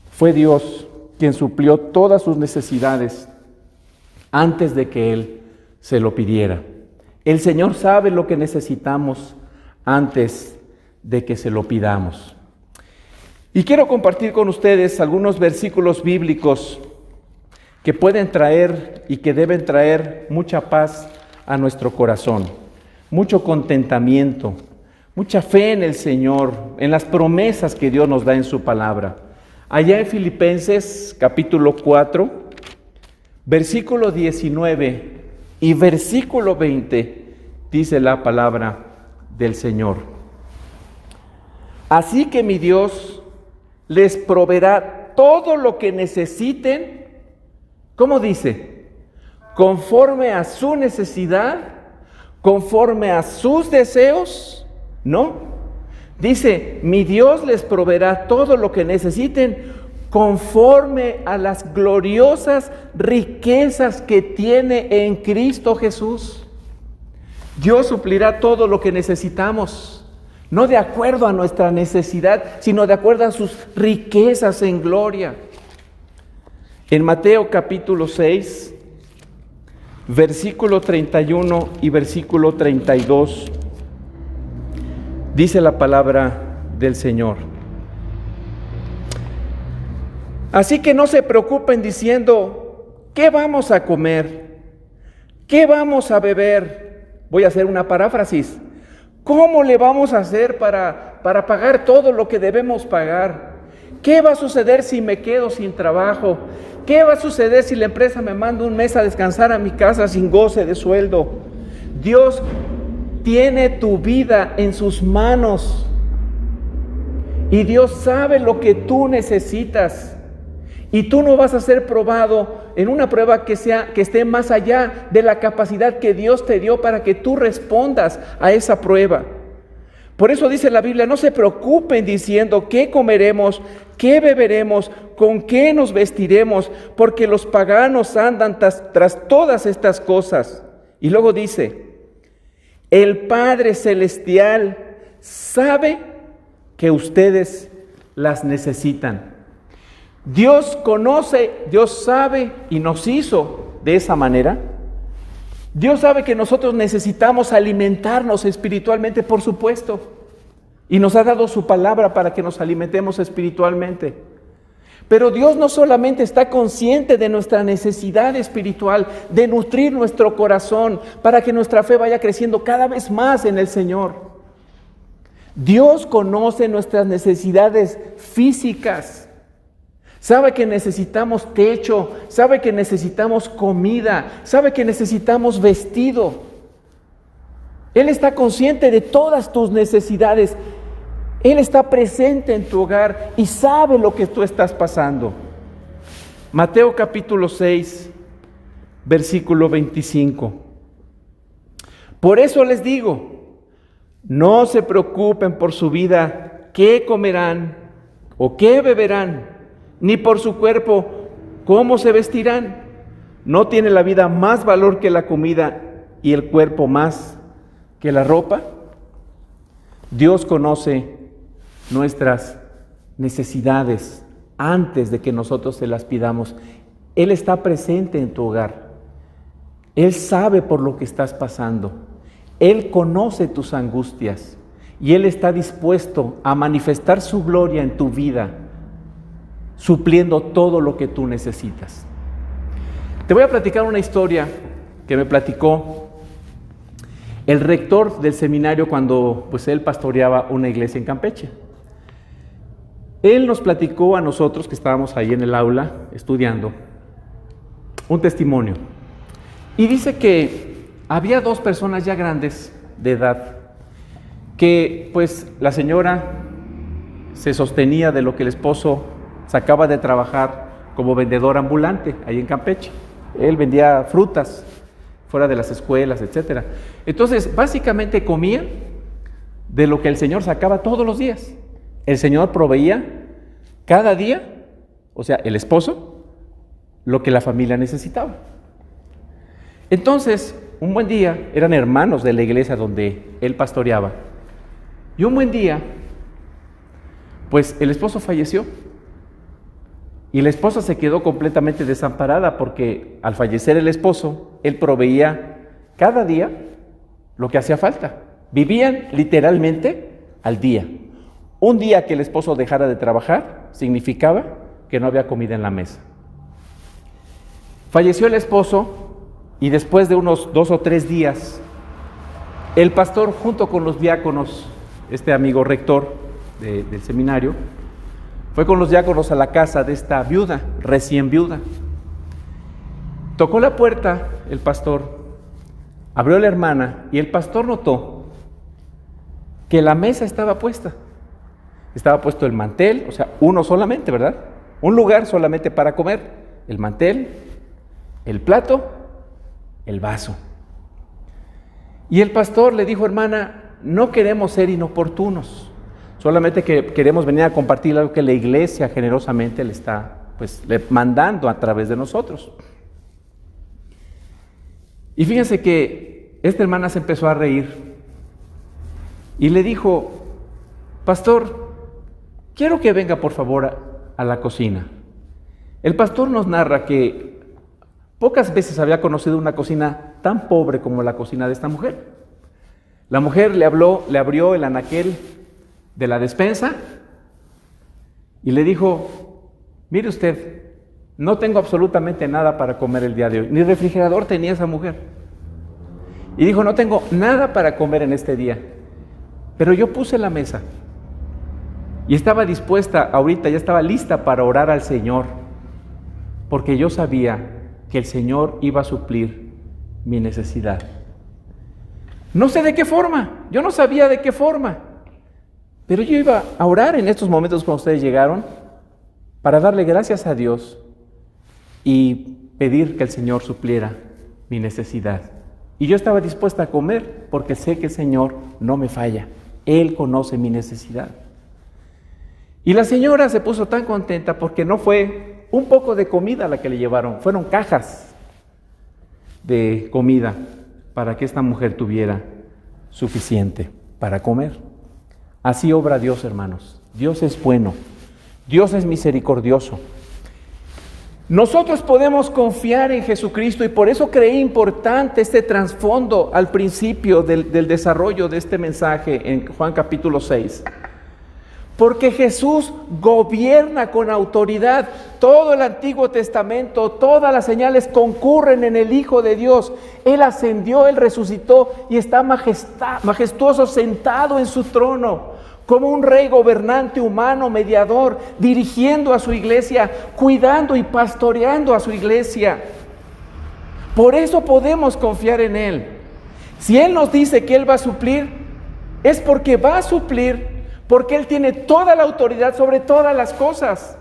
Fue Dios quien suplió todas sus necesidades antes de que él se lo pidiera. El Señor sabe lo que necesitamos antes de que se lo pidamos. Y quiero compartir con ustedes algunos versículos bíblicos que pueden traer y que deben traer mucha paz a nuestro corazón, mucho contentamiento, mucha fe en el Señor, en las promesas que Dios nos da en su palabra. Allá en Filipenses capítulo 4, versículo 19 y versículo 20, dice la palabra del Señor. Así que mi Dios les proveerá todo lo que necesiten. ¿Cómo dice? Conforme a su necesidad, conforme a sus deseos, ¿no? Dice, mi Dios les proveerá todo lo que necesiten conforme a las gloriosas riquezas que tiene en Cristo Jesús. Dios suplirá todo lo que necesitamos, no de acuerdo a nuestra necesidad, sino de acuerdo a sus riquezas en gloria. En Mateo capítulo 6, versículo 31 y versículo 32, dice la palabra del Señor. Así que no se preocupen diciendo, ¿qué vamos a comer? ¿Qué vamos a beber? Voy a hacer una paráfrasis. ¿Cómo le vamos a hacer para pagar todo lo que debemos pagar? ¿Qué va a suceder si me quedo sin trabajo? ¿Qué va a suceder si la empresa me manda un mes a descansar a mi casa sin goce de sueldo? Dios tiene tu vida en sus manos y Dios sabe lo que tú necesitas. Y tú no vas a ser probado en una prueba que esté más allá de la capacidad que Dios te dio para que tú respondas a esa prueba. Por eso dice la Biblia, no se preocupen diciendo qué comeremos, qué beberemos, con qué nos vestiremos, porque los paganos andan tras todas estas cosas. Y luego dice, el Padre Celestial sabe que ustedes las necesitan. Dios conoce, Dios sabe y nos hizo de esa manera. Dios sabe que nosotros necesitamos alimentarnos espiritualmente, por supuesto, y nos ha dado su palabra para que nos alimentemos espiritualmente. Pero Dios no solamente está consciente de nuestra necesidad espiritual, de nutrir nuestro corazón para que nuestra fe vaya creciendo cada vez más en el Señor. Dios conoce nuestras necesidades físicas. Sabe que necesitamos techo, sabe que necesitamos comida, sabe que necesitamos vestido. Él está consciente de todas tus necesidades. Él está presente en tu hogar y sabe lo que tú estás pasando. Mateo capítulo 6, versículo 25. Por eso les digo, no se preocupen por su vida, qué comerán o qué beberán, ni por su cuerpo, cómo se vestirán. ¿No tiene la vida más valor que la comida y el cuerpo más que la ropa? Dios conoce nuestras necesidades antes de que nosotros se las pidamos. Él está presente en tu hogar. Él sabe por lo que estás pasando. Él conoce tus angustias y Él está dispuesto a manifestar su gloria en tu vida, supliendo todo lo que tú necesitas. Te voy a platicar una historia que me platicó el rector del seminario cuando él pastoreaba una iglesia en Campeche. Él nos platicó a nosotros que estábamos ahí en el aula estudiando un testimonio. Y dice que había dos personas ya grandes de edad que la señora se sostenía de lo que el esposo sacaba de trabajar como vendedor ambulante ahí en Campeche. Él vendía frutas fuera de las escuelas, etcétera. Entonces, básicamente comía, de lo que el Señor sacaba todos los días. El Señor proveía cada día, o sea, el esposo, lo que la familia necesitaba. Entonces, un buen día, eran hermanos de la iglesia donde él pastoreaba, y un buen día, pues el esposo falleció, y la esposa se quedó completamente desamparada, porque al fallecer el esposo, él proveía cada día lo que hacía falta. Vivían literalmente al día. Un día que el esposo dejara de trabajar significaba que no había comida en la mesa. Falleció el esposo y después de unos 2 o 3 días, el pastor junto con los diáconos, este amigo rector del seminario, fue con los diáconos a la casa de esta viuda, recién viuda. Tocó la puerta el pastor, abrió la hermana y el pastor notó que la mesa estaba puesta. Estaba puesto el mantel, o sea, uno solamente, ¿verdad? Un lugar solamente para comer. El mantel, el plato, el vaso. Y el pastor le dijo: hermana, no queremos ser inoportunos, solamente que queremos venir a compartir algo que la iglesia generosamente le está mandando a través de nosotros. Y fíjense que esta hermana se empezó a reír y le dijo: pastor, quiero que venga por favor a la cocina. El pastor nos narra que pocas veces había conocido una cocina tan pobre como la cocina de esta mujer. La mujer le abrió el anaquel de la despensa y le dijo: mire usted, no tengo absolutamente nada para comer el día de hoy. Ni refrigerador tenía esa mujer. Y dijo: no tengo nada para comer en este día, pero yo puse la mesa y estaba dispuesta, ahorita ya estaba lista para orar al Señor, porque yo sabía que el Señor iba a suplir mi necesidad. No sé de qué forma, yo no sabía de qué forma, pero yo iba a orar en estos momentos cuando ustedes llegaron para darle gracias a Dios y pedir que el Señor supliera mi necesidad. Y yo estaba dispuesta a comer porque sé que el Señor no me falla. Él conoce mi necesidad. Y la señora se puso tan contenta porque no fue un poco de comida la que le llevaron, fueron cajas de comida para que esta mujer tuviera suficiente para comer. Así obra Dios, hermanos. Dios es bueno, Dios es misericordioso. Nosotros podemos confiar en Jesucristo y por eso creí importante este trasfondo al principio del desarrollo de este mensaje en Juan capítulo 6. Porque Jesús gobierna con autoridad. Todo el Antiguo Testamento, todas las señales concurren en el Hijo de Dios. Él ascendió, Él resucitó y está majestuoso sentado en su trono, como un rey gobernante humano, mediador, dirigiendo a su iglesia, cuidando y pastoreando a su iglesia. Por eso podemos confiar en Él. Si Él nos dice que Él va a suplir, es porque va a suplir, porque Él tiene toda la autoridad sobre todas las cosas.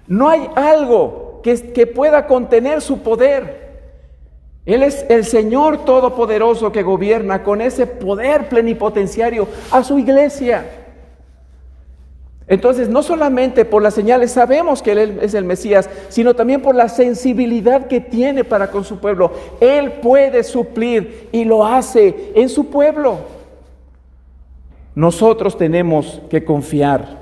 No hay algo que pueda contener su poder. Él es el Señor Todopoderoso que gobierna con ese poder plenipotenciario a su iglesia. Entonces, no solamente por las señales sabemos que Él es el Mesías, sino también por la sensibilidad que tiene para con su pueblo. Él puede suplir y lo hace en su pueblo. Nosotros tenemos que confiar.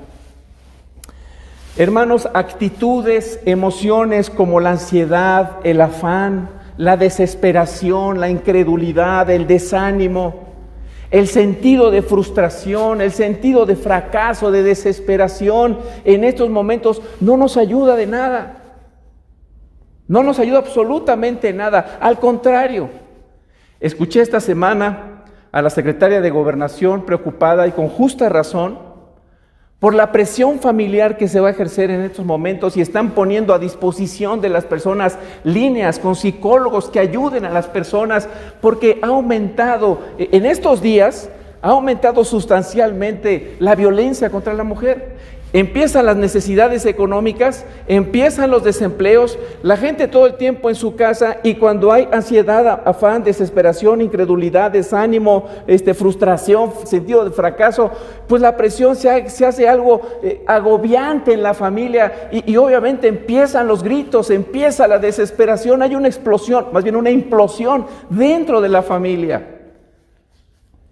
Hermanos, actitudes, emociones como la ansiedad, el afán, la desesperación, la incredulidad, el desánimo, el sentido de frustración, el sentido de fracaso, de desesperación, en estos momentos no nos ayuda de nada. No nos ayuda absolutamente nada. Al contrario, escuché esta semana a la secretaria de Gobernación preocupada y con justa razón por la presión familiar que se va a ejercer en estos momentos y están poniendo a disposición de las personas líneas con psicólogos que ayuden a las personas porque ha aumentado, en estos días, ha aumentado sustancialmente la violencia contra la mujer. empiezan las necesidades económicas, empiezan los desempleos, la gente todo el tiempo en su casa, y cuando hay ansiedad, afán, desesperación, incredulidad, desánimo, frustración, sentido de fracaso, pues la presión se hace algo agobiante en la familia, y obviamente empiezan los gritos, empieza la desesperación, hay una explosión, más bien una implosión dentro de la familia.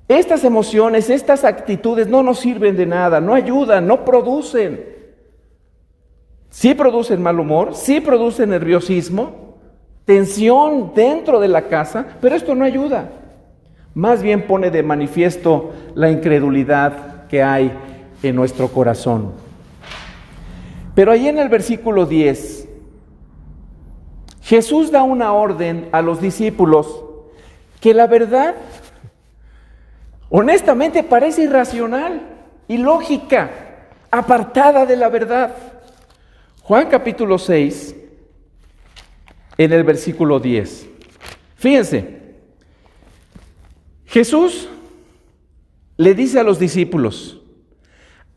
Estas emociones, estas actitudes no nos sirven de nada, no ayudan, no producen. Sí producen mal humor, sí producen nerviosismo, tensión dentro de la casa, pero esto no ayuda. Más bien pone de manifiesto la incredulidad que hay en nuestro corazón. Pero ahí en el versículo 10, Jesús da una orden a los discípulos que la verdad, honestamente, parece irracional, ilógica, apartada de la verdad. Juan capítulo 6, en el versículo 10. Fíjense, Jesús le dice a los discípulos: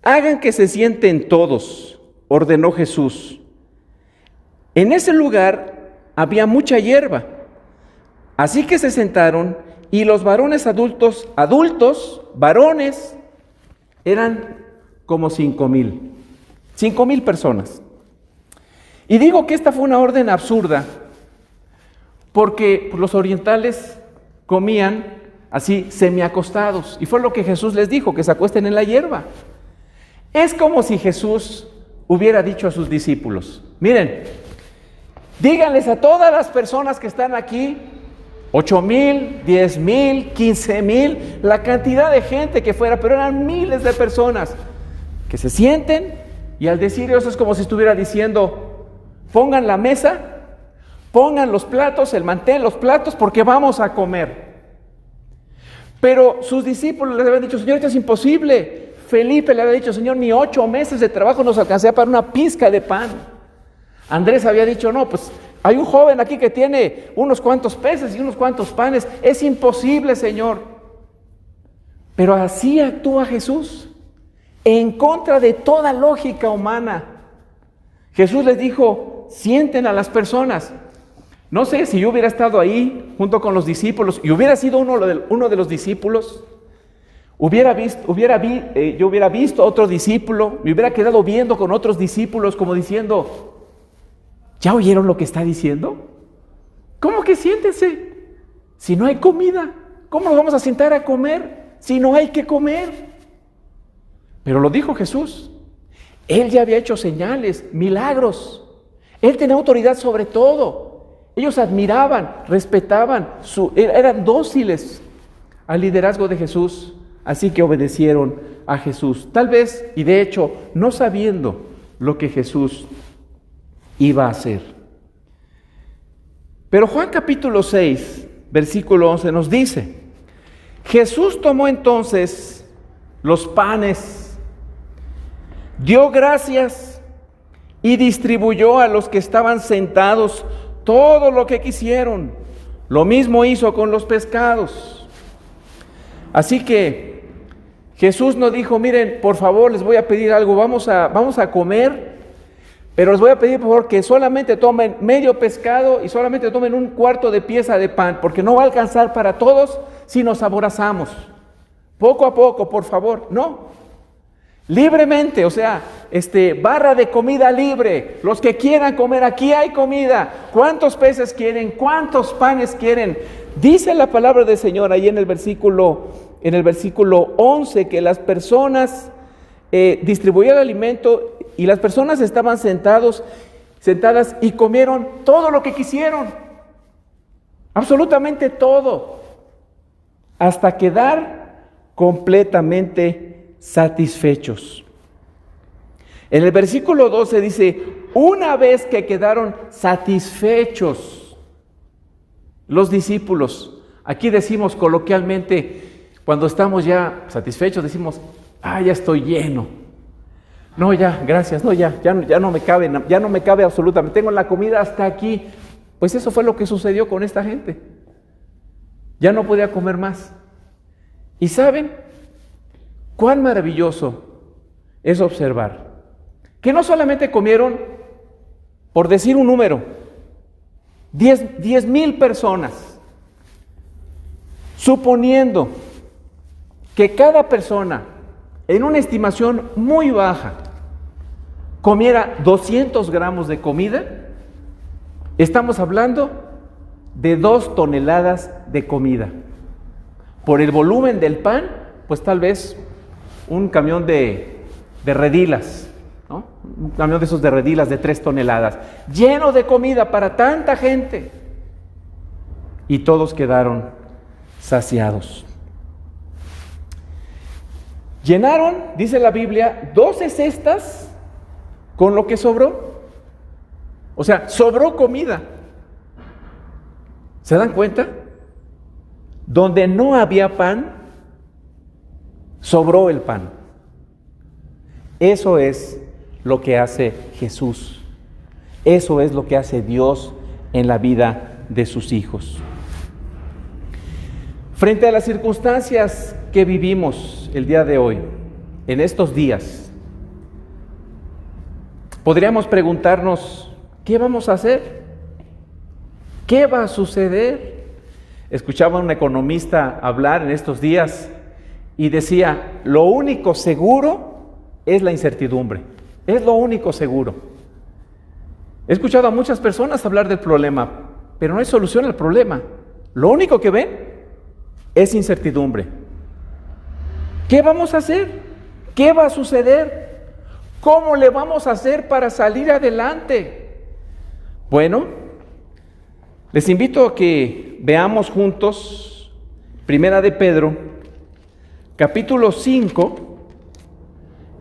hagan que se sienten todos, ordenó Jesús. En ese lugar había mucha hierba, así que se sentaron. Y los varones adultos, varones, eran como 5,000 personas. Y digo que esta fue una orden absurda, porque los orientales comían así semiacostados, y fue lo que Jesús les dijo, que se acuesten en la hierba. Es como si Jesús hubiera dicho a sus discípulos: miren, díganles a todas las personas que están aquí, 8,000, 10,000, 15,000, la cantidad de gente que fuera, pero eran miles de personas, que se sienten, y al decir eso es como si estuviera diciendo: pongan la mesa, pongan los platos, el mantel, los platos, porque vamos a comer. Pero sus discípulos les habían dicho: Señor, esto es imposible. Felipe le había dicho: Señor, ni 8 meses de trabajo nos alcanzaría para una pizca de pan. Andrés había dicho: no, pues hay un joven aquí que tiene unos cuantos peces y unos cuantos panes. Es imposible, Señor. Pero así actúa Jesús, en contra de toda lógica humana. Jesús les dijo: sienten a las personas. No sé si yo hubiera estado ahí junto con los discípulos y hubiera sido uno de los discípulos, yo hubiera visto a otro discípulo, me hubiera quedado viendo con otros discípulos como diciendo: ¿ya oyeron lo que está diciendo? ¿Cómo que siéntense? Si no hay comida, ¿cómo nos vamos a sentar a comer si no hay que comer? Pero lo dijo Jesús. Él ya había hecho señales, milagros. Él tenía autoridad sobre todo. Ellos admiraban, respetaban, eran dóciles al liderazgo de Jesús. Así que obedecieron a Jesús. Tal vez, y de hecho, no sabiendo lo que Jesús iba a hacer. Pero Juan capítulo 6, versículo 11 nos dice: Jesús tomó entonces los panes, dio gracias y distribuyó a los que estaban sentados todo lo que quisieron. Lo mismo hizo con los pescados. Así que Jesús no dijo: miren, por favor, les voy a pedir algo, vamos a comer, pero les voy a pedir por favor que solamente tomen medio pescado y solamente tomen un cuarto de pieza de pan, porque no va a alcanzar para todos si nos aborazamos. Poco a poco, por favor. No, libremente, o sea, barra de comida libre. Los que quieran comer, aquí hay comida. ¿Cuántos peces quieren? ¿Cuántos panes quieren? Dice la palabra del Señor ahí en el versículo 11 que las personas distribuían el alimento y las personas estaban sentadas y comieron todo lo que quisieron, absolutamente todo, hasta quedar completamente satisfechos. En el versículo 12 dice: una vez que quedaron satisfechos los discípulos, aquí decimos coloquialmente, cuando estamos ya satisfechos, decimos: ya estoy lleno. No, ya, gracias, no, ya no me cabe absolutamente, tengo la comida hasta aquí. Pues eso fue lo que sucedió con esta gente. Ya no podía comer más. ¿Y saben cuán maravilloso es observar que no solamente comieron, por decir un número, 10,000 personas, suponiendo que cada persona, en una estimación muy baja, comiera 200 gramos de comida, estamos hablando de 2 toneladas de comida. Por el volumen del pan, pues tal vez un camión de redilas, ¿no? Un camión de esos de redilas de 3 toneladas, lleno de comida para tanta gente. Y todos quedaron saciados. Llenaron, dice la Biblia, 12 cestas con lo que sobró. O sea, sobró comida. ¿Se dan cuenta? Donde no había pan, sobró el pan. Eso es lo que hace Jesús. Eso es lo que hace Dios en la vida de sus hijos. Frente a las circunstancias que vivimos el día de hoy, en estos días, podríamos preguntarnos, ¿qué vamos a hacer? ¿Qué va a suceder? Escuchaba a un economista hablar en estos días y decía, lo único seguro es la incertidumbre. Es lo único seguro. He escuchado a muchas personas hablar del problema, pero no hay solución al problema. Lo único que ven es incertidumbre. ¿Qué vamos a hacer? ¿Qué va a suceder? ¿Cómo le vamos a hacer para salir adelante? Bueno, les invito a que veamos juntos Primera de Pedro, capítulo 5,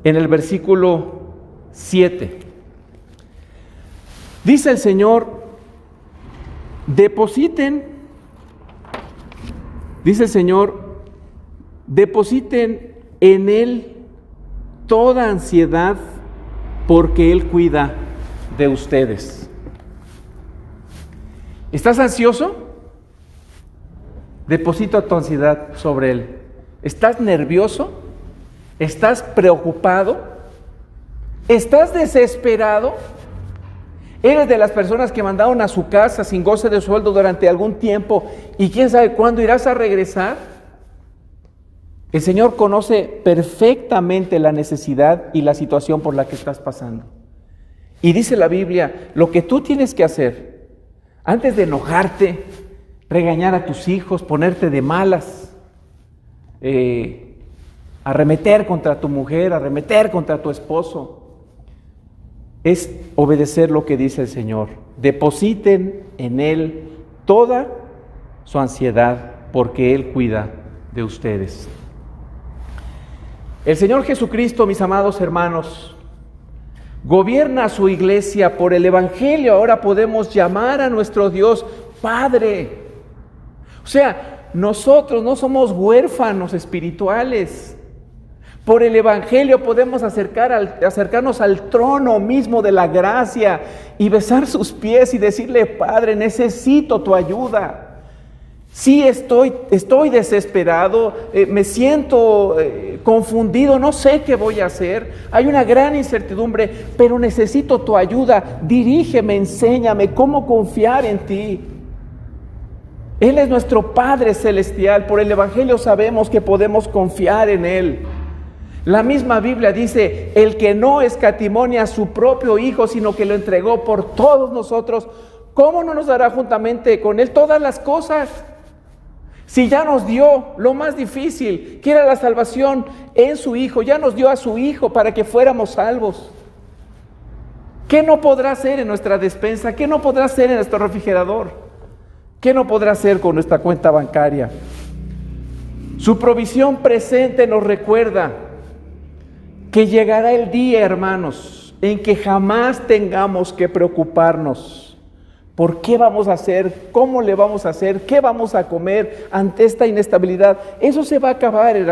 en el versículo 7. Dice el Señor, depositen en Él toda ansiedad, porque Él cuida de ustedes. ¿Estás ansioso? Deposita tu ansiedad sobre Él. ¿Estás nervioso? ¿Estás preocupado? ¿Estás desesperado? ¿Eres de las personas que mandaron a su casa sin goce de sueldo durante algún tiempo y quién sabe cuándo irás a regresar? El Señor conoce perfectamente la necesidad y la situación por la que estás pasando. Y dice la Biblia, lo que tú tienes que hacer, antes de enojarte, regañar a tus hijos, ponerte de malas, arremeter contra tu mujer, arremeter contra tu esposo, es obedecer lo que dice el Señor. Depositen en Él toda su ansiedad, porque Él cuida de ustedes. El Señor Jesucristo, mis amados hermanos, gobierna a su iglesia por el Evangelio. Ahora podemos llamar a nuestro Dios Padre. O sea, nosotros no somos huérfanos espirituales. Por el Evangelio podemos acercarnos al trono mismo de la gracia y besar sus pies y decirle, Padre, necesito tu ayuda. Sí, estoy desesperado, me siento confundido, no sé qué voy a hacer. Hay una gran incertidumbre, pero necesito tu ayuda. Dirígeme, enséñame cómo confiar en ti. Él es nuestro Padre Celestial. Por el Evangelio sabemos que podemos confiar en Él. La misma Biblia dice, el que no escatimó a su propio Hijo, sino que lo entregó por todos nosotros, ¿cómo no nos dará juntamente con Él todas las cosas? Si ya nos dio lo más difícil, que era la salvación en su Hijo, ya nos dio a su Hijo para que fuéramos salvos. ¿Qué no podrá hacer en nuestra despensa? ¿Qué no podrá hacer en nuestro refrigerador? ¿Qué no podrá hacer con nuestra cuenta bancaria? Su provisión presente nos recuerda que llegará el día, hermanos, en que jamás tengamos que preocuparnos por qué vamos a hacer, cómo le vamos a hacer, qué vamos a comer ante esta inestabilidad. Eso se va a acabar en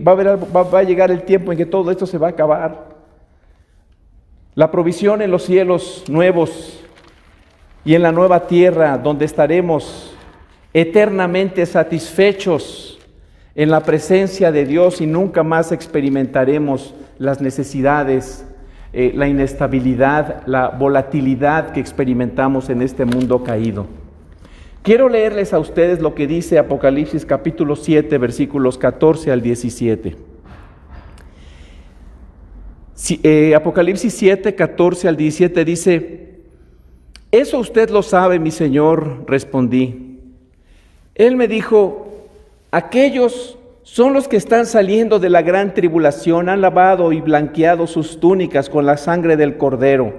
va a llegar el tiempo en que todo esto se va a acabar. La provisión en los cielos nuevos y en la nueva tierra, donde estaremos eternamente satisfechos en la presencia de Dios y nunca más experimentaremos las necesidades la inestabilidad, la volatilidad que experimentamos en este mundo caído. Quiero leerles a ustedes lo que dice Apocalipsis capítulo 7, versículos 14 al 17. Apocalipsis 7, 14 al 17 dice: «Eso usted lo sabe, mi Señor», respondí. Él me dijo: «Aquellos son los que están saliendo de la gran tribulación, han lavado y blanqueado sus túnicas con la sangre del Cordero.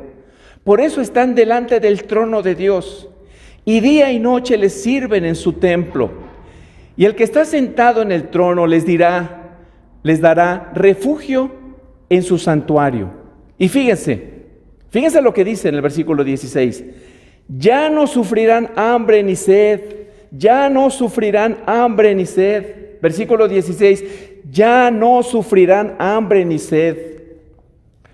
Por eso están delante del trono de Dios, y día y noche les sirven en su templo. Y el que está sentado en el trono les dará refugio en su santuario». Y fíjense lo que dice en el versículo 16: «Ya no sufrirán hambre ni sed, ya no sufrirán hambre ni sed». Versículo 16: «Ya no sufrirán hambre ni sed.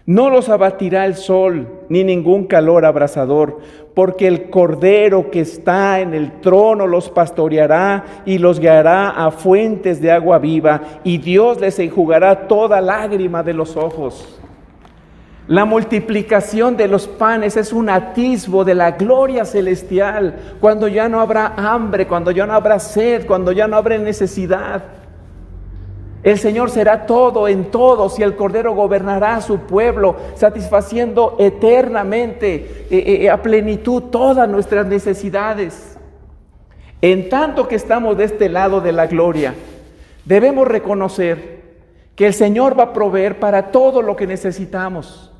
No los abatirá el sol, ni ningún calor abrasador, porque el Cordero que está en el trono los pastoreará y los guiará a fuentes de agua viva, y Dios les enjugará toda lágrima de los ojos». La multiplicación de los panes es un atisbo de la gloria celestial, cuando ya no habrá hambre, cuando ya no habrá sed, cuando ya no habrá necesidad. El Señor será todo en todos, y el Cordero gobernará a su pueblo, satisfaciendo eternamente, a plenitud, todas nuestras necesidades. En tanto que estamos de este lado de la gloria, debemos reconocer que el Señor va a proveer para todo lo que necesitamos.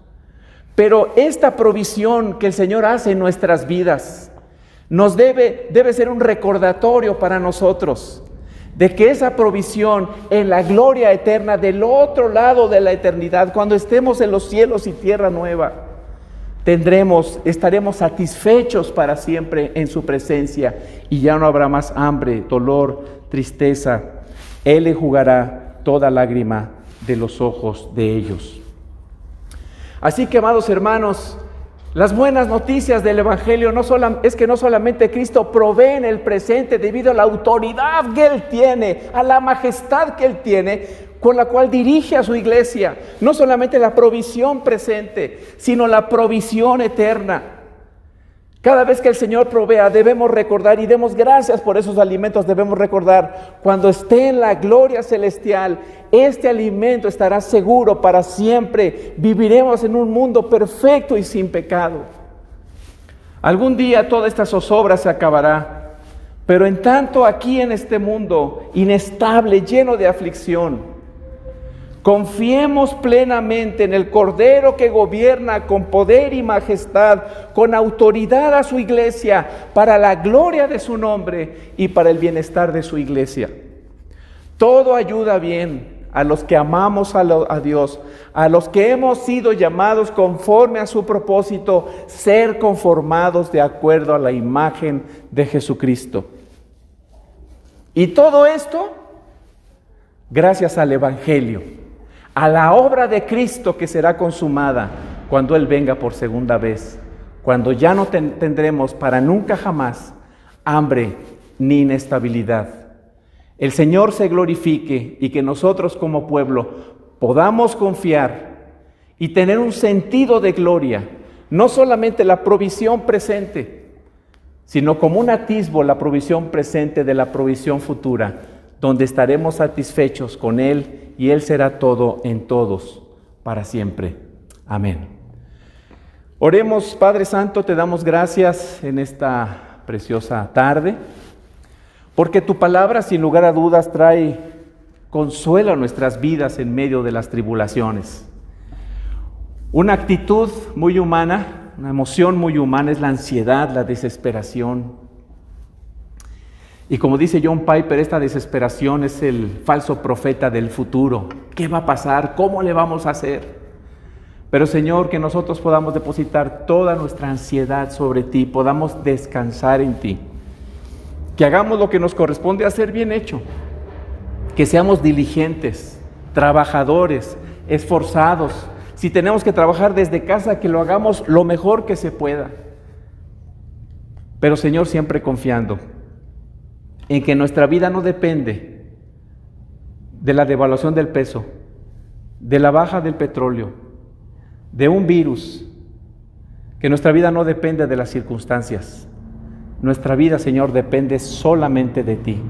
Pero esta provisión que el Señor hace en nuestras vidas debe ser un recordatorio para nosotros de que esa provisión en la gloria eterna, del otro lado de la eternidad, cuando estemos en los cielos y tierra nueva, estaremos satisfechos para siempre en su presencia, y ya no habrá más hambre, dolor, tristeza. Él enjugará toda lágrima de los ojos de ellos. Así que, amados hermanos, las buenas noticias del Evangelio es que no solamente Cristo provee en el presente debido a la autoridad que Él tiene, a la majestad que Él tiene, con la cual dirige a su iglesia. No solamente la provisión presente, sino la provisión eterna. Cada vez que el Señor provea, debemos recordar, y demos gracias por esos alimentos, debemos recordar: cuando esté en la gloria celestial, este alimento estará seguro para siempre. Viviremos en un mundo perfecto y sin pecado. Algún día toda esta zozobra se acabará, pero en tanto aquí en este mundo inestable, lleno de aflicción, confiemos plenamente en el Cordero que gobierna con poder y majestad, con autoridad a su iglesia, para la gloria de su nombre y para el bienestar de su iglesia. Todo ayuda bien a los que amamos a Dios, a los que hemos sido llamados conforme a su propósito, ser conformados de acuerdo a la imagen de Jesucristo. Y todo esto gracias al Evangelio, a la obra de Cristo que será consumada cuando Él venga por segunda vez, cuando ya no tendremos para nunca jamás hambre ni inestabilidad. El Señor se glorifique, y que nosotros como pueblo podamos confiar y tener un sentido de gloria, no solamente la provisión presente, sino como un atisbo la provisión presente de la provisión futura, donde estaremos satisfechos con Él, y Él será todo en todos para siempre. Amén. Oremos. Padre Santo, te damos gracias en esta preciosa tarde, porque tu palabra sin lugar a dudas trae consuelo a nuestras vidas en medio de las tribulaciones. Una actitud muy humana, una emoción muy humana es la ansiedad, la desesperación. Y como dice John Piper, esta desesperación es el falso profeta del futuro. ¿Qué va a pasar? ¿Cómo le vamos a hacer? Pero Señor, que nosotros podamos depositar toda nuestra ansiedad sobre ti, podamos descansar en ti. Que hagamos lo que nos corresponde hacer bien hecho. Que seamos diligentes, trabajadores, esforzados. Si tenemos que trabajar desde casa, que lo hagamos lo mejor que se pueda. Pero Señor, siempre confiando en que nuestra vida no depende de la devaluación del peso, de la baja del petróleo, de un virus, que nuestra vida no depende de las circunstancias. Nuestra vida, Señor, depende solamente de ti.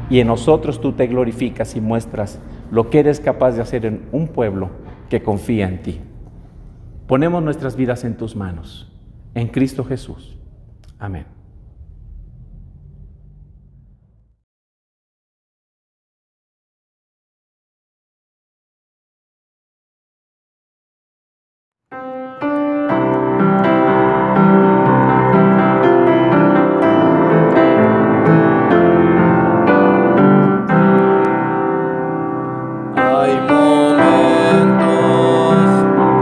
Y en nosotros tú te glorificas y muestras lo que eres capaz de hacer en un pueblo que confía en ti. Ponemos nuestras vidas en tus manos, en Cristo Jesús. Amén. Hay momentos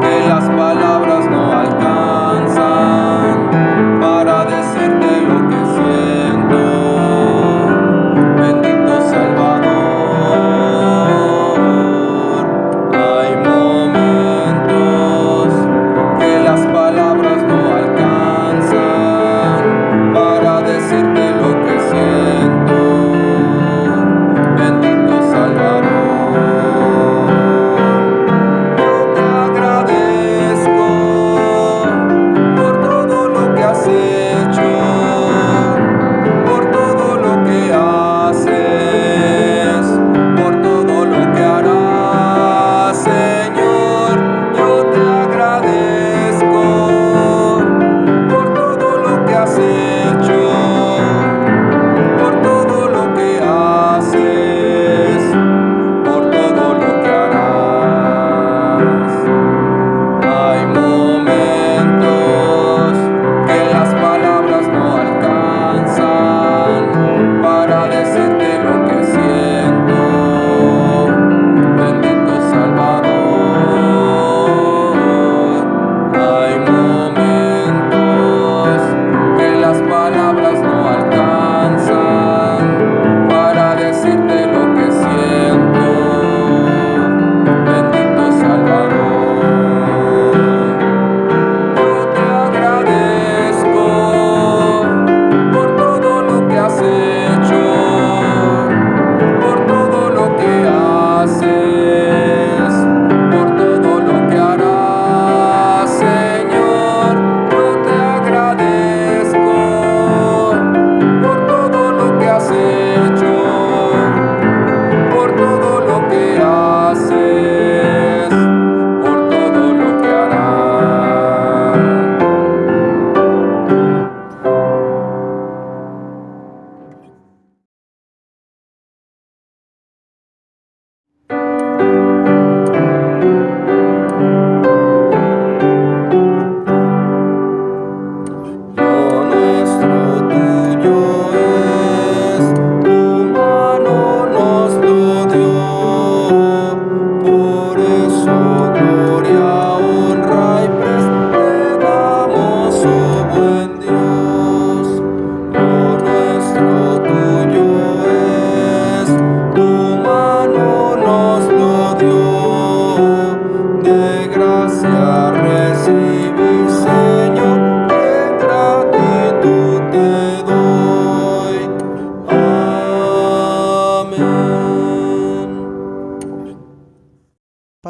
que las palabras no alcanzan para decirte lo que siento. Bendito Salvador. Hay momentos que las palabras no alcanzan para decirte lo que siento. Bendito Salvador.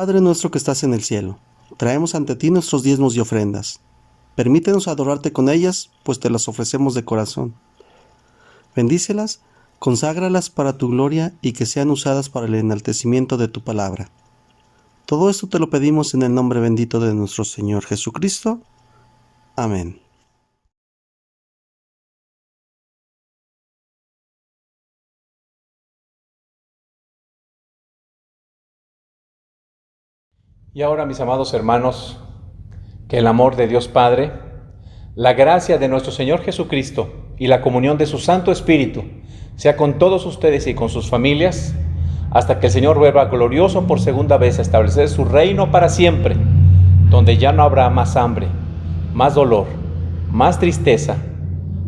Padre nuestro que estás en el cielo, traemos ante ti nuestros diezmos y ofrendas. Permítenos adorarte con ellas, pues te las ofrecemos de corazón. Bendícelas, conságralas para tu gloria y que sean usadas para el enaltecimiento de tu palabra. Todo esto te lo pedimos en el nombre bendito de nuestro Señor Jesucristo. Amén. Y ahora, mis amados hermanos, que el amor de Dios Padre, la gracia de nuestro Señor Jesucristo y la comunión de su Santo Espíritu sea con todos ustedes y con sus familias, hasta que el Señor vuelva glorioso por segunda vez a establecer su reino para siempre, donde ya no habrá más hambre, más dolor, más tristeza,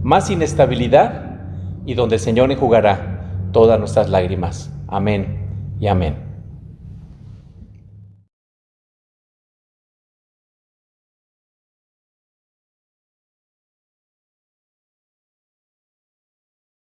más inestabilidad, y donde el Señor enjugará todas nuestras lágrimas. Amén y amén.